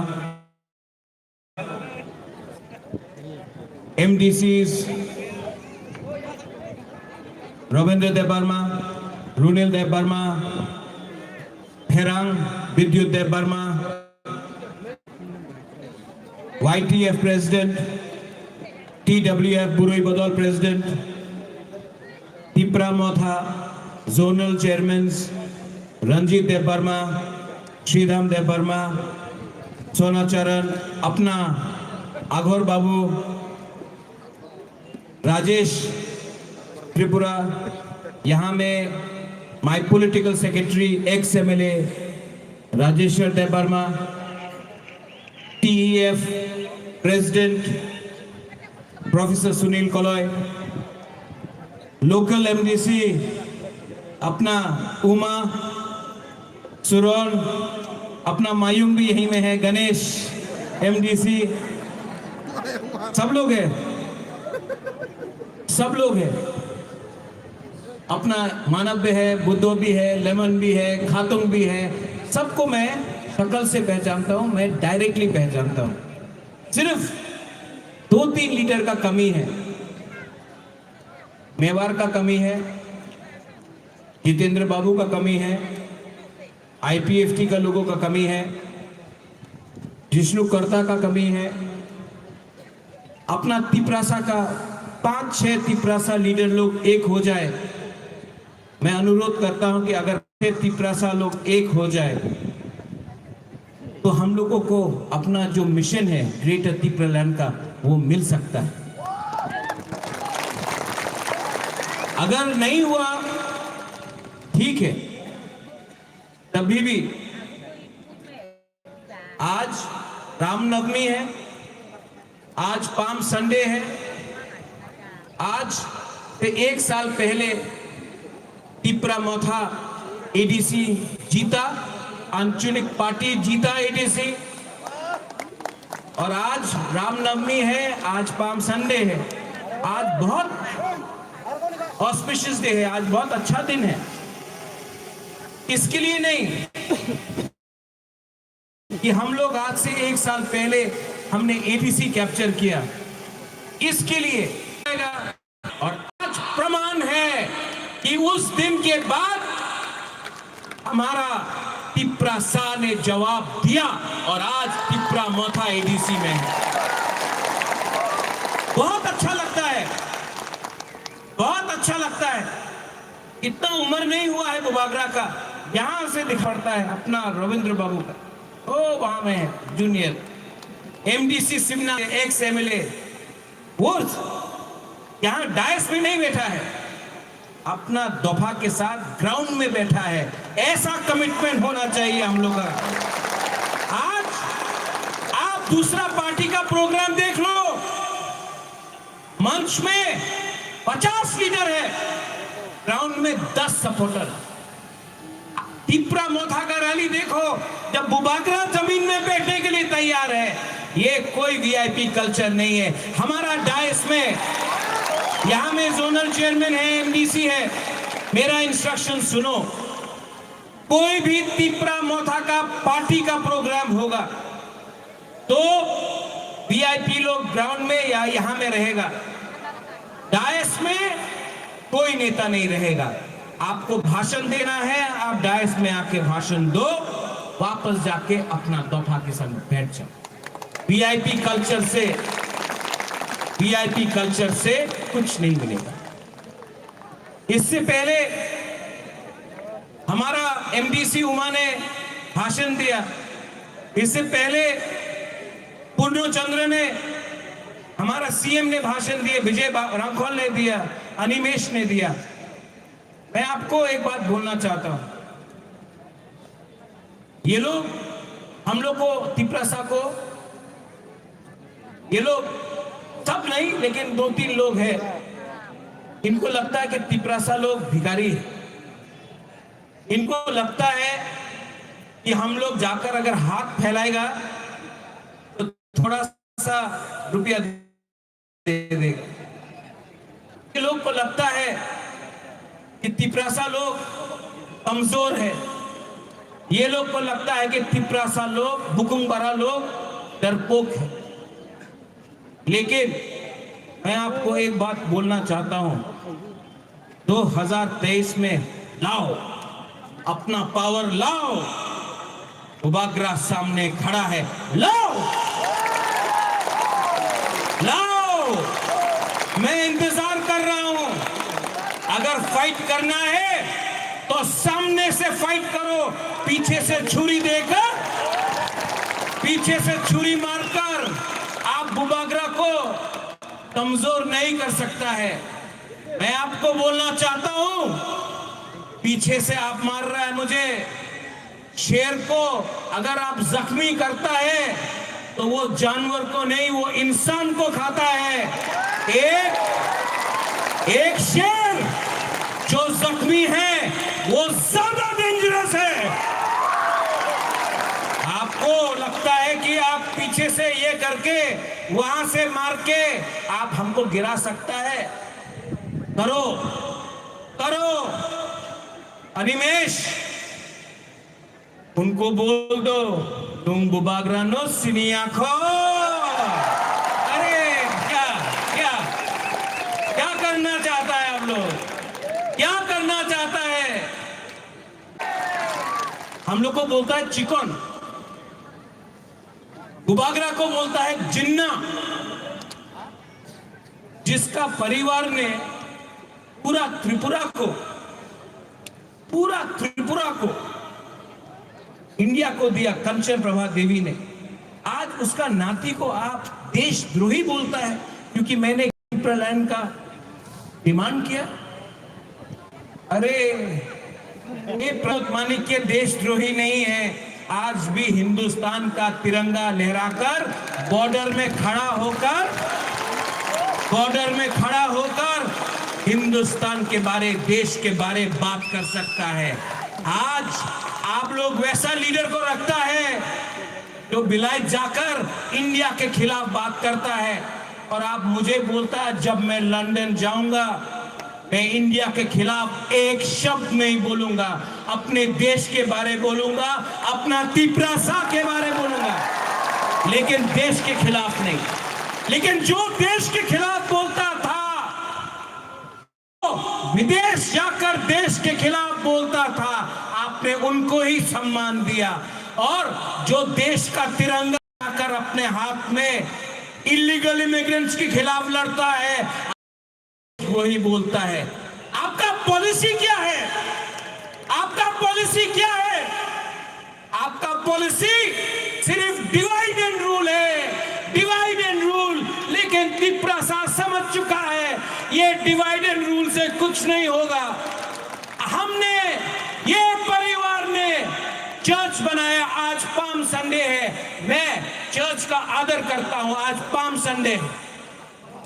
MDCs Robindra Debarma, Runil Debarma, Herang Vidyut Debarma, YTF President, TWF Burui Badal President, Tipra Motha, Zonal Chairmans, Ranjit Debarma, Sridham Debarma, Sona Charan, Apna, Aghor Babu, Rajesh Tripura यहाँ में my political secretary ex MLA Rajeshwar Debbarma TEF president professor Sunil Kalai local MDC Apna Uma सुरन अपना मायूंग भी यहीं में है Ganesh MDC सब लोग हैं अपना मानव भी है बुद्धो भी है लेमन भी है खातुंग भी है सबको मैं शक्ल से पहचानता हूं, मैं डायरेक्टली पहचानता हूं। सिर्फ 2-3 लीडर का कमी है, मेवाड़ का कमी है, जितेंद्र बाबू का कमी है, आईपीएफटी का लोगों का कमी है, जिष्णु कर्ता का कमी है, अपना तिपरासा का 5-6 तिपरासा लीडर लोग एक हो जाए। मैं अनुरोध करता हूं कि अगर 6 तिपरासा लोग एक हो जाए तो हम लोगों को अपना जो मिशन है ग्रेटर तिपरालैंड का वो मिल सकता है। अगर नहीं हुआ ठीक है, तभी भी आज रामनवमी है, आज पाम संडे है, आज से 1 साल पहले तिपरा-मोथा एडीसी जीता, अंचुनिक पार्टी जीता एडीसी, और आज रामनवमी है, आज पाम संडे है, आज बहुत ऑस्पिशियस डे है, आज बहुत अच्छा दिन है। इसके लिए नहीं कि हम लोग आज से 1 साल पहले हमने एडीसी कैप्चर किया, इसके लिए, और आज प्रमाण है कि उस दिन के बाद हमारा तिपरासा ने जवाब दिया और आज तिपरा-मोथा एडीसी में है। बहुत अच्छा लगता है, बहुत अच्छा लगता है। इतना उम्र नहीं हुआ है बुबागरा का, यहां से दिखता है अपना रविंद्र बाबू का, ओ वहां में है जूनियर एमडीसी सिमना एक्स एमएलए, वो यहां डायस में नहीं बैठा है, अपना दफा के साथ ग्राउंड में बैठा है। ऐसा कमिटमेंट होना चाहिए हम लोग का। आज आप दूसरा पार्टी का प्रोग्राम देख लो, मंच में 50 लीडर है, ग्राउंड में 10 सपोर्टर। तिपरा-मोथा का रैली देखो, जब बुबागरा जमीन में बैठने के लिए तैयार है, ये कोई वीआईपी कल्चर नहीं है। हमारा डायस में, यहां में जोनल चेयरमैन है, एमडीसी है, मेरा इंस्ट्रक्शन सुनो, कोई भी तिपरा-मोथा का पार्टी का प्रोग्राम होगा तो वीआईपी लोग ग्राउंड में या यहां में रहेगा, डायस में कोई नेता नहीं रहेगा। आपको भाषण देना है, आप डायस में आके भाषण दो, वापस जाके अपना दफा के संग बैठ जाओ। वीआईपी कल्चर से कुछ नहीं मिलेगा। इससे पहले हमारा एमडीसी उमा ने भाषण दिया, इससे पहले पूर्णचंद्र ने, हमारा सीएम ने भाषण दिए, विजय राघोल ने दिया, अनिमेश ने दिया। मैं आपको एक बात बोलना चाहता हूं, ये लोग, हम लोग को तिपरासा को, ये लोग सब नहीं लेकिन 2-3 लोग हैं, इनको लगता है कि तिपरासा लोग भिखारी है। इनको लगता है कि हम लोग जाकर अगर हाथ फैलाएगा तो थोड़ा सा रुपया दे देगा। ये लोग को लगता है कि तिपरासा लोग कमजोर है, ये लोग को लगता है कि तिपरासा लोग, बुकुंगबारा लोग डरपोक है। लेकिन मैं आपको एक बात बोलना चाहता हूं, 2023 में लाओ, अपना पावर लाओ, बुबागरा सामने खड़ा है, लाओ लाओ, मैं इंतजार कर रहा हूं। अगर फाइट करना है तो सामने से फाइट करो, पीछे से छुरी देकर, पीछे से छुरी मारकर आप बुबागरा को कमजोर नहीं कर सकता है। मैं आपको बोलना चाहता हूं, पीछे से आप मार रहा है मुझे, शेर को अगर आप जख्मी करता है तो वो जानवर को नहीं, वो इंसान को खाता है। एक शेर जो जख्मी है वो ज्यादा डेंजरस है। आपको लगता है कि आप पीछे से ये करके, वहां से मार के आप हमको गिरा सकता है, करो करो। अनिमेश, उनको बोल दो तुम बुबागरानो सिनी आंखो। अरे क्या क्या क्या करना चाहता है आप लोग, क्या करना चाहता है? हम लोग को बोलता है चिकन, बुबागरा को बोलता है जिन्ना। जिसका परिवार ने पूरा त्रिपुरा को इंडिया को दिया, कंचन प्रभा देवी ने, आज उसका नाती को आप देशद्रोही बोलता है क्योंकि मैंने त्रिपुरालैंड का डिमांड किया। अरे ये प्रमोद माणिक्य देशद्रोही नहीं है, आज भी हिंदुस्तान का तिरंगा लहराकर बॉर्डर में खड़ा होकर हिंदुस्तान के बारे, देश के बारे बात कर सकता है। आज आप लोग वैसा लीडर को रखता है जो बिलायत जाकर इंडिया के खिलाफ बात करता है, और आप मुझे बोलता है जब मैं लंदन जाऊंगा मैं इंडिया के खिलाफ एक शब्द नहीं बोलूंगा, अपने देश के बारे बोलूंगा, अपना तिपरासा के बारे बोलूंगा, लेकिन देश के खिलाफ नहीं। लेकिन जो देश के खिलाफ बोलता था विदेश जाकर देश के खिलाफ बोलता था, आपने उनको ही सम्मान दिया। और जो देश का तिरंगा लाकर अपने हाथ में इलीगल इमिग्रेंट्स के खिलाफ लड़ता है वही बोलता है। आपका पॉलिसी क्या है? आपका पॉलिसी क्या है? आपका पॉलिसी सिर्फ डिवाइड एंड रूल है, डिवाइड एंड रूल। लेकिन त्रिपुरा समझ चुका है ये डिवाइड एंड रूल से कुछ नहीं होगा। हमने, ये परिवार ने चर्च बनाया, आज पाम संडे है, मैं चर्च का आदर करता हूं, आज पाम संडे है,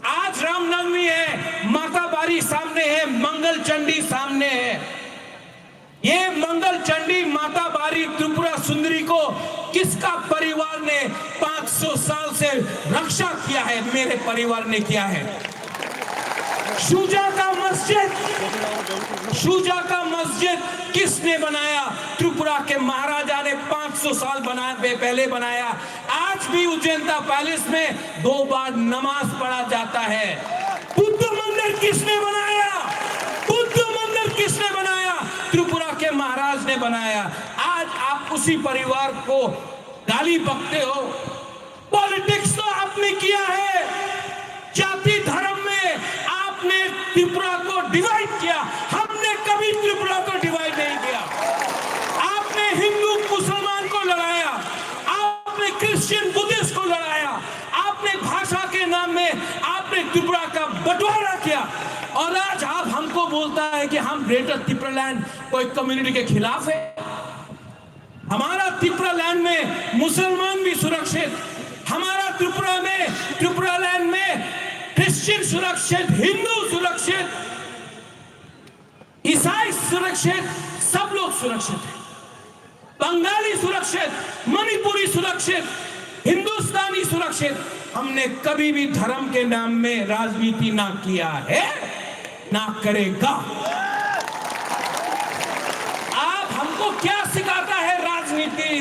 आज रामनवमी है, माता बारी सामने है, मंगल चंडी सामने है। ये मंगल चंडी माता बारी त्रिपुरा सुंदरी को किसका परिवार ने 500 साल से रक्षा किया है? मेरे परिवार ने किया है। शुजा का मस्जिद किसने बनाया? त्रिपुरा के महाराजा ने 500 साल पहले बनाया। आज भी उज्जैनता पैलेस में 2 बार नमाज पढ़ा जाता है। बुद्ध मंदिर किसने बनाया? बुद्ध मंदिर किसने बनाया? त्रिपुरा के महाराज ने बनाया। आज आप उसी परिवार को गाली बकते हो। पॉलिटिक्स तो आपने किया है, जाति धर्म में आपने त्रिपुरा को डिवाइड किया। हमने कभी त्रिपुरा को डिवाइड नहीं किया। आपने हिंदू मुसलमान को लड़ाया, आपने क्रिश्चियन बुद्धिस्ट को लड़ाया, आपने भाषा के नाम में आपने त्रिपुरा का बंटवारा किया, और आज आप हमको बोलता है कि हम ग्रेटर त्रिपुरालैंड कोई कम्युनिटी के खिलाफ है। हमारा त्रिपुरालैंड में मुसलमान भी सुरक्षित, हमारा त्रिपुरालैंड में क्रिश्चियन सुरक्षित, हिंदू सुरक्षित, ईसाई सुरक्षित, सब लोग सुरक्षित हैं। बंगाली सुरक्षित, मणिपुरी सुरक्षित, हिंदुस्तानी सुरक्षित। हमने कभी भी धर्म के नाम में राजनीति ना किया है, ना करेगा। आप हमको क्या सिखाता है राजनीति?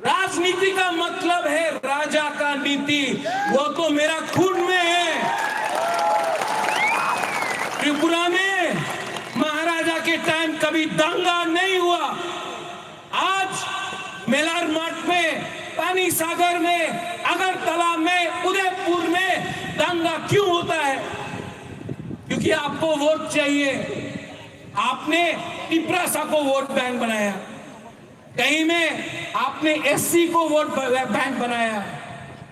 राजनीति का मतलब है राजा का नीति, वो तो मेरा खून में है। त्रिपुरा में महाराजा के टाइम कभी दंगा नहीं हुआ। आज मेलार मठ में, पानी सागर में, अगरतला में, उदयपुर में दंगा क्यों होता है? क्योंकि आपको वोट चाहिए। आपने त्रिपुरा को वोट बैंक बनाया, कहीं में आपने एससी को वोट बैंक बनाया,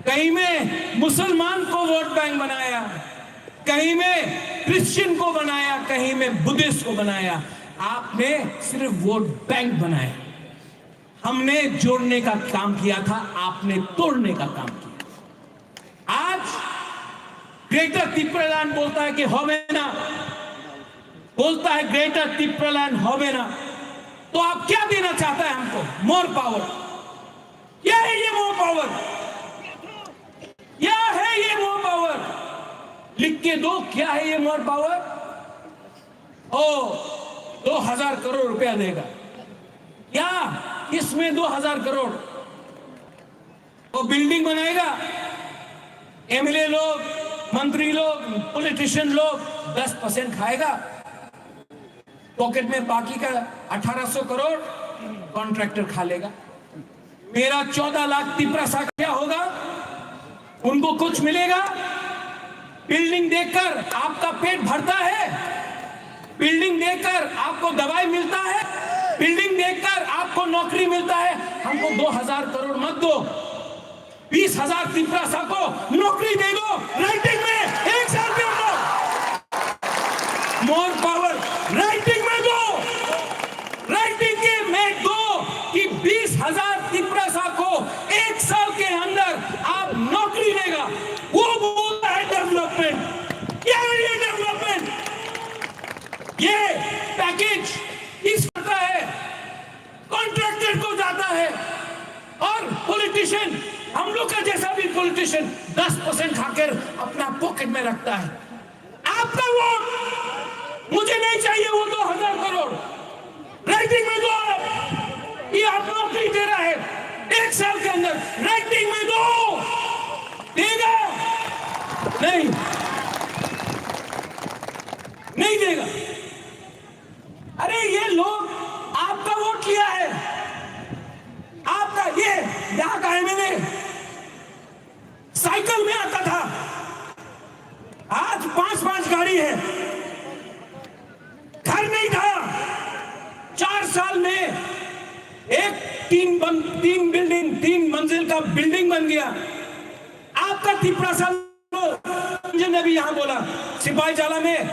कहीं में मुसलमान को वोट बैंक बनाया, कहीं में क्रिश्चियन को बनाया, कहीं में बुद्धिस्ट को बनाया। आपने सिर्फ वोट बैंक बनाया। हमने जोड़ने का काम किया था, आपने तोड़ने का काम किया। आज ग्रेटर त्रिपुरालैंड बोलता है कि होवेना, बोलता है ग्रेटर त्रिपुरालैंड होवेना। तो आप क्या देना चाहता है हमको? More power. क्या है ये मोर पावर? क्या है ये मोर पावर? लिख के दो, क्या है ये मोर पावर? ओ 2000 करोड़ रुपया देगा। क्या इसमें 2000 करोड़ वो बिल्डिंग बनाएगा, एमएलए लोग, मंत्री लोग, पॉलिटिशियन लोग 10% खाएगा, पॉकेट में बाकी का 1800 करोड़ कॉन्ट्रैक्टर खा लेगा। मेरा 14 लाख तिपरासा क्या होगा? उनको कुछ मिलेगा? बिल्डिंग देखकर आपका पेट भरता है? बिल्डिंग देखकर आपको दवाई मिलता है? बिल्डिंग देखकर आपको नौकरी मिलता है? हमको 2000 करोड़ मत दो, 20,000 तिपरासा को नौकरी दे दो राइटिंग में 1 साल के अंदर। मोर पावर राइटिंग में दो, राइटिंग के में दो कि 20,000 तिपरासा को 1 साल के अंदर आप नौकरी देगा। वो बोलता है डेवलपमेंट। क्या है ये डेवलपमेंट? ये पैकेज किस करता है? कॉन्ट्रैक्टर को जाता है और पॉलिटिशियन, हम लोग का जैसा भी पॉलिटिशियन 10% खाकर अपना पॉकेट में रखता है। आपका वोट मुझे नहीं चाहिए, वो 2000 करोड़ राइटिंग में दो। ये आप नौकरी दे रहा है 1 साल के अंदर, राइटिंग में दो। देगा? नहीं, नहीं देगा। अरे ये लोग आपका वोट लिया है, आपका ये यहां का एमएलए साइकिल में आता था, आज 5-5 गाड़ी है, घर नहीं था, 4 साल में एक 3 मंजिल का बिल्डिंग बन गया। आपका तिपरासा ने भी यहां बोला सिपाही जाला में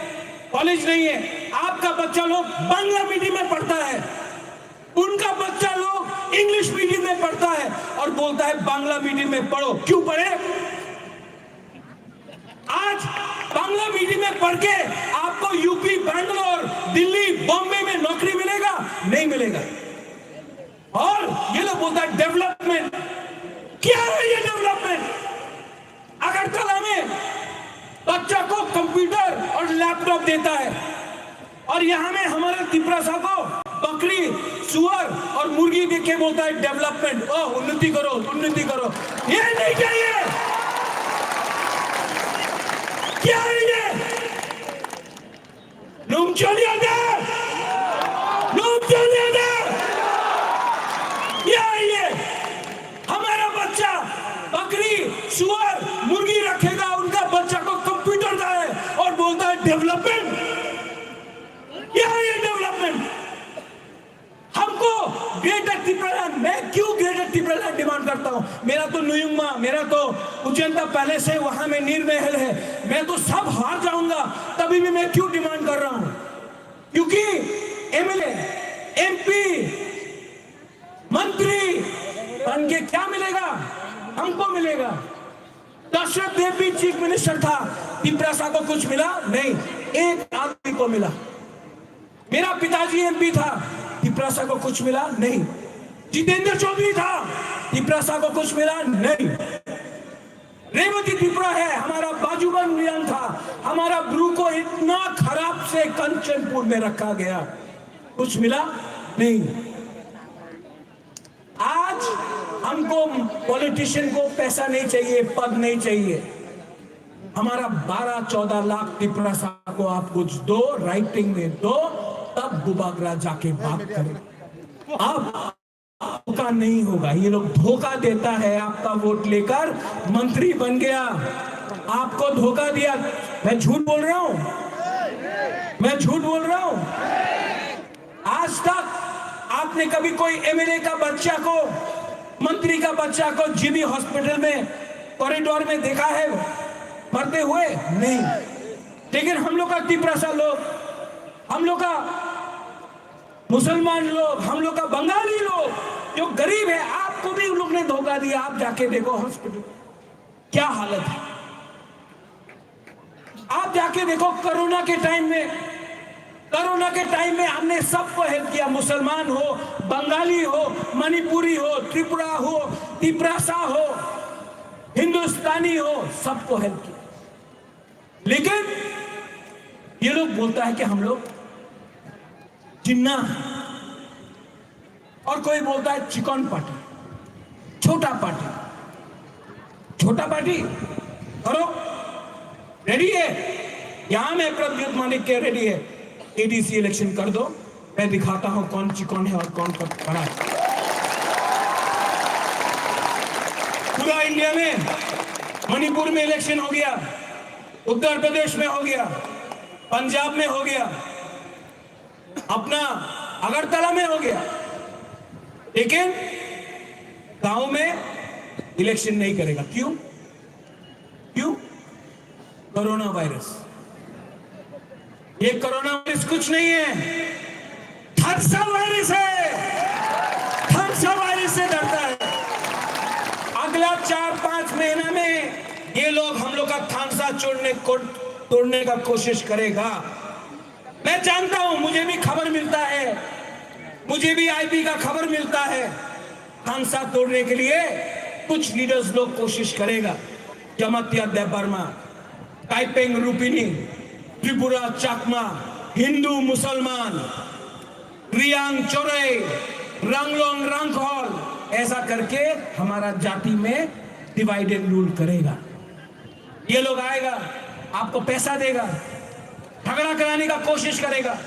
कॉलेज नहीं है, आपका बच्चा लोग बांग्ला मीडियम में पढ़ता है, उनका बच्चा लोग इंग्लिश मीडियम में पढ़ता है और बोलता है बांग्ला मीडियम में पढ़ो। क्यों पढ़े? आज बांग्ला मीडियम में पढ़ के आपको यूपी, बैंगलोर, दिल्ली, बॉम्बे में नौकरी मिलेगा? नहीं मिलेगा। और ये लोग बोलता है डेवलपमेंट। क्या है ये डेवलपमेंट? अगरतला में बच्चा को कंप्यूटर और लैपटॉप देता है और यहां में हमारे तिपरासा को बकरी, सुअर और मुर्गी देख के बोलता है डेवलपमेंट। ओ उन्नति करो, उन्नति करो। ये नहीं चाहिए। क्या है ये? लूम चलिए दे, लूम चलिए दे। क्या है ये? हमारा बच्चा बकरी, सुअर, मुर्गी रखेगा, उनका बच्चा को कंप्यूटर का है और बोलता है डेवलपमेंट। क्या है ये डेवलपमेंट? हमको ग्रेटर तिपरासा, मैं क्यों ग्रेटर तिपरासा डिमांड करता हूं? मेरा तो नुयुंगमा, मेरा तो उज्जैन पैलेस है, वहां में नीर महल है, मैं तो सब हार जाऊंगा, तभी भी मैं क्यों डिमांड कर रहा हूं? क्योंकि एमएलए, एमपी, मंत्री बन के क्या मिलेगा? हमको मिलेगा। दशरथ देव भी चीफ मिनिस्टर था, तिपरासा को कुछ मिला? नहीं, एक आदमी को मिला। मेरा पिताजी एमपी था, तिपरासा को कुछ मिला? नहीं। जितेंद्र चौधरी था, तिपरासा को कुछ मिला? नहीं। रेवती त्रिपुरा है, हमारा बाजूबन रियान था, हमारा ब्रू को इतना खराब से कंचनपुर में रखा गया, कुछ मिला? नहीं। आज हमको पॉलिटिशियन को पैसा नहीं चाहिए, पद नहीं चाहिए, हमारा 12-14 लाख तिपरासा को आप कुछ दो, राइटिंग में दो, तब बुबागरा जाके बात करें। अब धोखा नहीं होगा। ये लोग धोखा देता है, आपका वोट लेकर मंत्री बन गया, आपको धोखा दिया। मैं झूठ बोल रहा हूं? मैं झूठ बोल रहा हूं? आज तक आपने कभी कोई एमएलए का बच्चा को, मंत्री का बच्चा को जीबी हॉस्पिटल में कॉरिडोर में देखा है मरते हुए? नहीं। लेकिन हम लोग का तिपरासा लोग, हम लोग का मुसलमान लोग, हम लोग का बंगाली लोग जो गरीब है, आपको भी उन लोग ने धोखा दिया। आप जाके देखो हॉस्पिटल क्या हालत है, आप जाके देखो। कोरोना के टाइम में हमने सबको हेल्प किया, मुसलमान हो, बंगाली हो, मणिपुरी हो, त्रिपुरा हो, तिपरासा हो, हिंदुस्तानी हो, सबको हेल्प किया। लेकिन ये लोग बोलता है कि हम लोग जिन्ना, और कोई बोलता है चिकन पार्टी, छोटा पार्टी। छोटा पार्टी करो, रेडी है? यहां में प्रद्युत मानिक के रेडी है, एडीसी इलेक्शन कर दो, मैं दिखाता हूं कौन चिकन है और कौन बड़ा है। पूरा इंडिया में, मणिपुर में इलेक्शन हो गया, उत्तर प्रदेश में हो गया, पंजाब में हो गया, अपना अगरतला में हो गया, लेकिन गांव में इलेक्शन नहीं करेगा। क्यों? क्यों? Corona virus. ये कोरोना वायरस कुछ नहीं है, थर्सा वायरस है। थर्सा वायरस से डरता है। अगला 4-5 महीना में ये लोग हम लोग का थानसा तोड़ने का कोशिश करेगा। मैं जानता हूं, मुझे भी खबर मिलता है, मुझे भी आईपी का खबर मिलता है। थानसा तोड़ने के लिए कुछ लीडर्स लोग कोशिश करेगा। जमातिया देबबर्मा, टाइपेंग रूपिनी, त्रिपुरा चाकमा, हिंदू मुसलमान, रियांग चोरे, रंगलोंग रंगखोल, ऐसा करके हमारा जाति में डिवाइड एंड रूल करेगा। ये लोग आएगा, आपको पैसा देगा, झगड़ा कराने का कोशिश करेगा।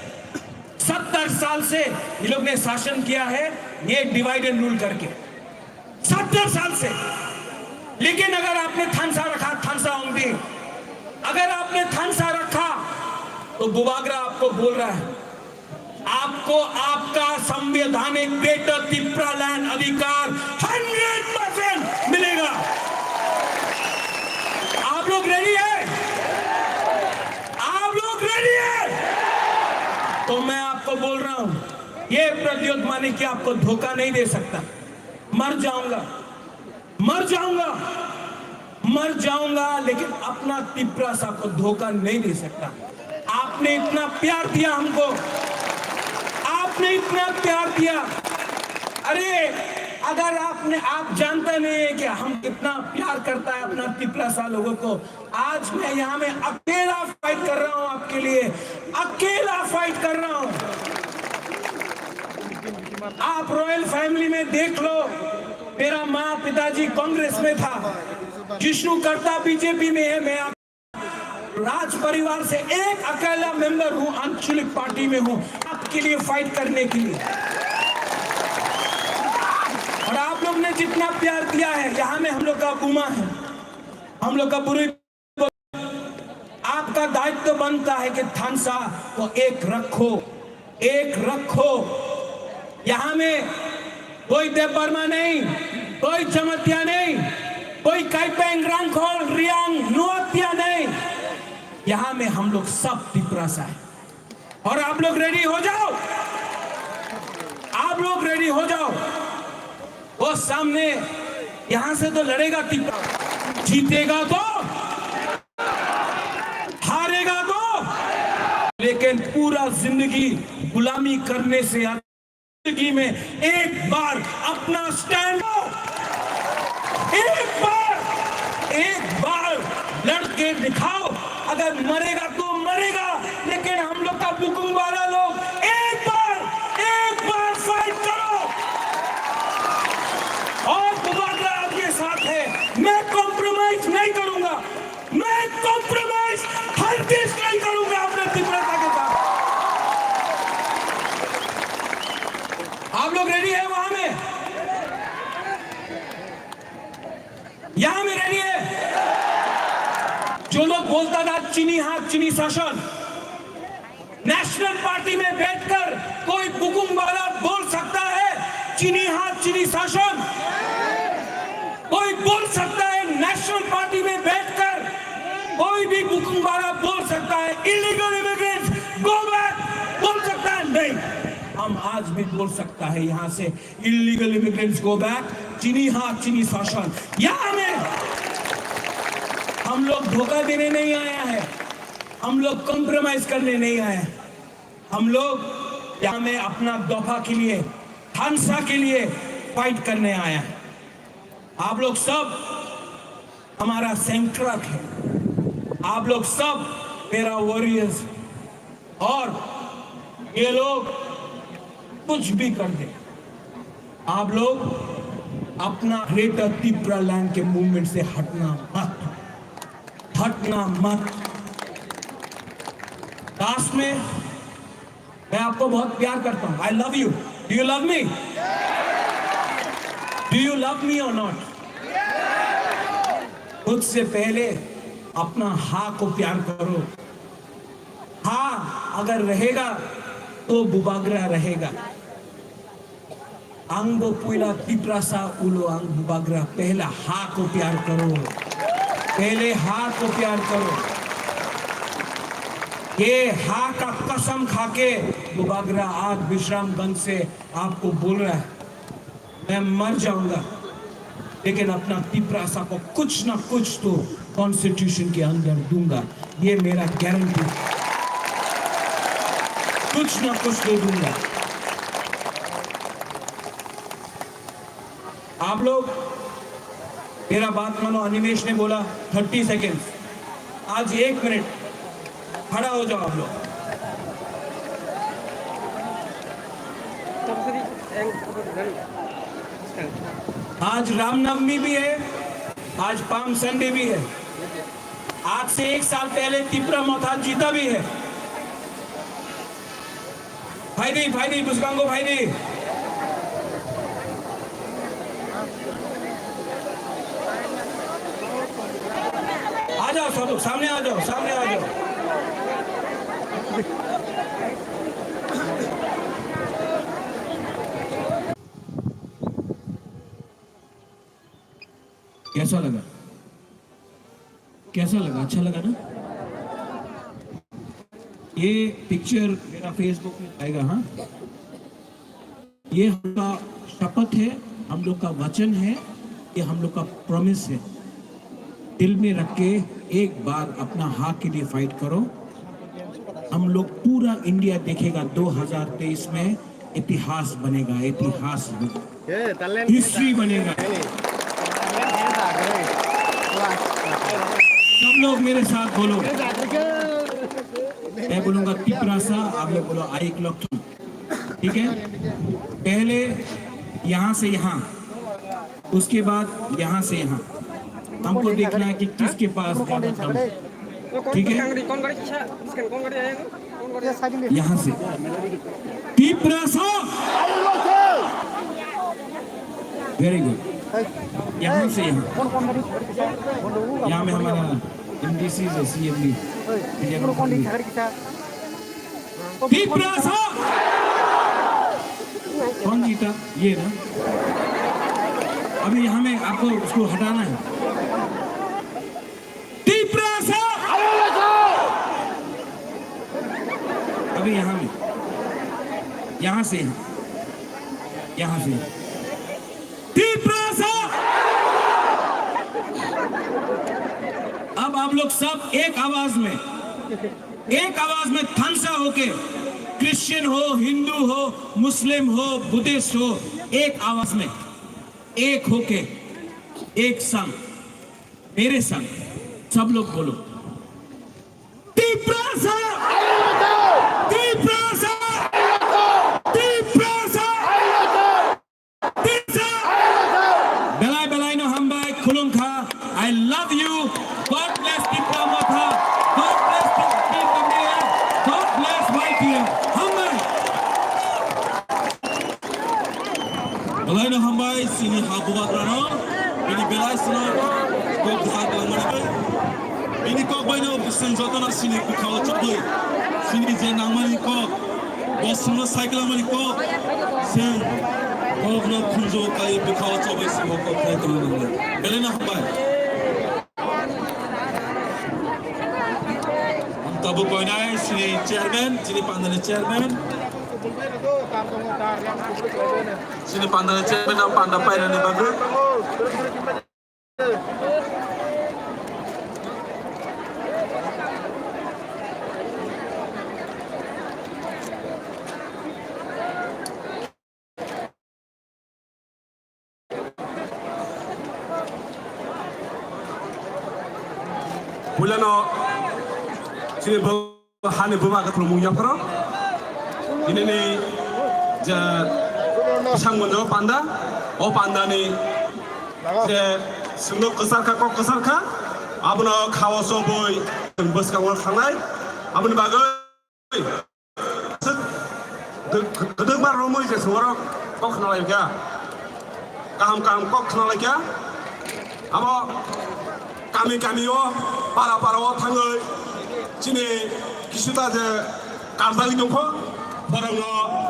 70 साल से ये लोग ने शासन किया है, ये डिवाइड एंड रूल करके 70 साल से। लेकिन अगर आपने थानसा रखा, थानसा होंगी, अगर आपने थानसा रखा तो बुबागरा आपको बोल रहा है, आपको आपका संवैधानिक ग्रेटर त्रिपुरा लैंड अधिकार 100% मिलेगा। आप लोग रेडी है? आप लोग रेडी है? तो मैं आपको बोल रहा हूं, ये प्रद्युत मानिक आपको धोखा नहीं दे सकता। मर जाऊंगा, मर जाऊंगा, मर जाऊंगा, लेकिन अपना त्रिपुरा सा को धोखा नहीं दे सकता। आपने इतना प्यार दिया हमको, आपने इतना प्यार दिया। अरे अगर आप जानते नहीं है कि हम कितना प्यार करता है अपना त्रिपुरा सा लोगों को। आज मैं यहाँ में अकेला फाइट कर रहा हूँ आपके लिए, अकेला फाइट कर रहा हूँ। आप रॉयल फैमिली में देख लो, मेरा माँ पिताजी कांग्रेस में था, जिष्णु करता बीजेपी में है, मैं राज परिवार से एक अकेला मेंबर हूं, आंचलिक पार्टी में हूं, आपके लिए फाइट करने के लिए। और आप लोग ने जितना प्यार दिया है, यहाँ में हम लोग का बुमा है, हम लोग का बुरी। आपका दायित्व बनता है कि थानसा को एक रखो, एक रखो। यहाँ में कोई देबबर्मा नहीं, कोई जमतिया नहीं, कोई काइपेंग रंगखोल रियांग नुआतिया नहीं। यहाँ में हम लोग सब त्रिपुरा सा है। और आप लोग रेडी हो जाओ, आप लोग रेडी हो जाओ। वो सामने यहां से तो लड़ेगा त्रिपुरा, जीतेगा तो, हारेगा तो, लेकिन पूरा जिंदगी गुलामी करने से जिंदगी में एक बार अपना स्टैंड लो, एक बार लड़के दिखाओ। अगर मरेगा तो मरेगा, लेकिन हम लोग का बुकुम वाला लोग एक बार फाइट करो। और बुबागरा आपके साथ है, मैं कॉम्प्रोमाइज नहीं करूंगा, मैं कॉम्प्रोमाइज हरगिज़ नहीं करूंगा अपने त्रिपुरा के साथ। आप लोग रेडी है? वहां में, यहां में रेडी है? जो लोग बोलता था चीनी हाथ चीनी शासन, नेशनल पार्टी में बैठकर कोई बुकुम वाला बोल सकता है चीनी हाथ चीनी शासन? कोई बोल सकता है नेशनल पार्टी में बैठकर? कोई भी बुकुम वाला बोल सकता है इलीगल इमिग्रेंट्स गो बैक? बोल सकता है? नहीं, हम आज भी बोल सकता है यहां से इलीगल इमिग्रेंट्स गो बैक, चीनी हाथ चीनी शासन। यहां में हम लोग धोखा देने नहीं आया है, हम लोग कॉम्प्रोमाइज करने नहीं आए। हम लोग यहाँ में अपना दफा के लिए, थानसा के लिए फाइट करने आया है। आप लोग सब हमारा सेंट्रक है, आप लोग सब मेरा वॉरियर्स। और ये लोग कुछ भी कर दे, आप लोग अपना ग्रेटर त्रिपुरा लैंड के मूवमेंट से हटना मत। लास्ट में मैं आपको बहुत प्यार करता हूं। I love you. Do you love me? Do you love me और नॉट? खुद से पहले अपना हाँ को प्यार करो। हाँ अगर रहेगा तो बुबागरा रहेगा। अंगो पुला तिप्रासा उलो अंग बुबागरा। पहला हाँ को प्यार करो, पहले हाँ को प्यार करो। ये हाँ का कसम खाके बुबागरा आज विश्रामगंज से आपको बोल रहा है, मैं मर जाऊंगा लेकिन अपना तिप्रासा को कुछ ना कुछ तो कॉन्स्टिट्यूशन के अंदर दूंगा। ये मेरा गारंटी, कुछ ना कुछ दे दूंगा। आप लोग मेरा बात मानो। अनिमेश ने बोला 30 सेकेंड्स, आज 1 मिनट खड़ा हो जाओ आप लोग। आज रामनवमी भी है, आज पाम संडे भी है। आज से 1 साल पहले त्रिपुरा मोथान जीता भी है। भाई बुसगांगो भाई आ जाओ, सब लोग सामने आ जाओ, सामने आ जाओ। कैसा लगा? कैसा लगा? अच्छा लगा ना? ये पिक्चर मेरा फेसबुक में आएगा। हाँ, ये हम लोग का शपथ है, हम लोग का वचन है, ये हम लोग का प्रॉमिस है। दिल में रख के एक बार अपना हक के लिए फाइट करो। हम लोग पूरा इंडिया देखेगा 2023 में इतिहास बनेगा, इतिहास हिस्ट्री बनेगा। सब लोग मेरे साथ बोलो। मैं बोलूंगा तिप्रासा, आप लोग बोलो आई क्लॉक। ठीक है? पहले यहाँ से यहाँ, उसके बाद यहाँ से यहाँ। हमको देखना है कि किसके पास ज्यादा दम है। ठीक है? यहाँ से तिप्रासा, वेरी गुड। यहाँ से यहाँ, यहाँ में हमारा MDC है, CMD। तिप्रासा कौन जीता? ये ना। अभी यहाँ में आपको उसको हटाना है। तिप्रासा अभी यहाँ में, यहाँ से यहाँ से तिप्रासा। अब आप लोग सब एक आवाज में थनसा होके, क्रिश्चियन हो, हिंदू हो, मुस्लिम हो, बुद्धिस्ट हो, एक आवाज में, एक होके, एक संग, मेरे संग सब लोग बोलो तिप्रासा, तिप्रासा, तिप्रासा, तिप्रासा। बेलाई बेलाई नो हमबाई खुलुंखा। I love you. God bless Tripura Motha. God bless Tripura. God bless YTM. Hambai. Belai no hambai sini habuat rano. Ini belai sino kok besar dalam mana? Ini kok banyak senjata sini kau coba. Sini je namanya kok. Bos semua cycle namanya kok. Sen kok nak kunjau kaya kau coba sini kok kaya tu namanya. Belai no hambai. Tabu koinai sini chairman, sini pandangan chairman. Sini pandangan chairman dan pandang pairan ni bagus. Bulano sini hani bumaga promunya pro ini nih ja बिथांमोनजों पान्दा अ पान्दानि जे सोंनो गोसारखा क गोसारखा आबनो खावस बय बसकाव खानाय आबनो बागै गदों बार रमै जे सवरा क खनालाय गया काम काम क खनालाय गया आबो गामि गामियाव पारा पाराव थाङै दिनै किसुता जे कामबारि दंखो फोरोङो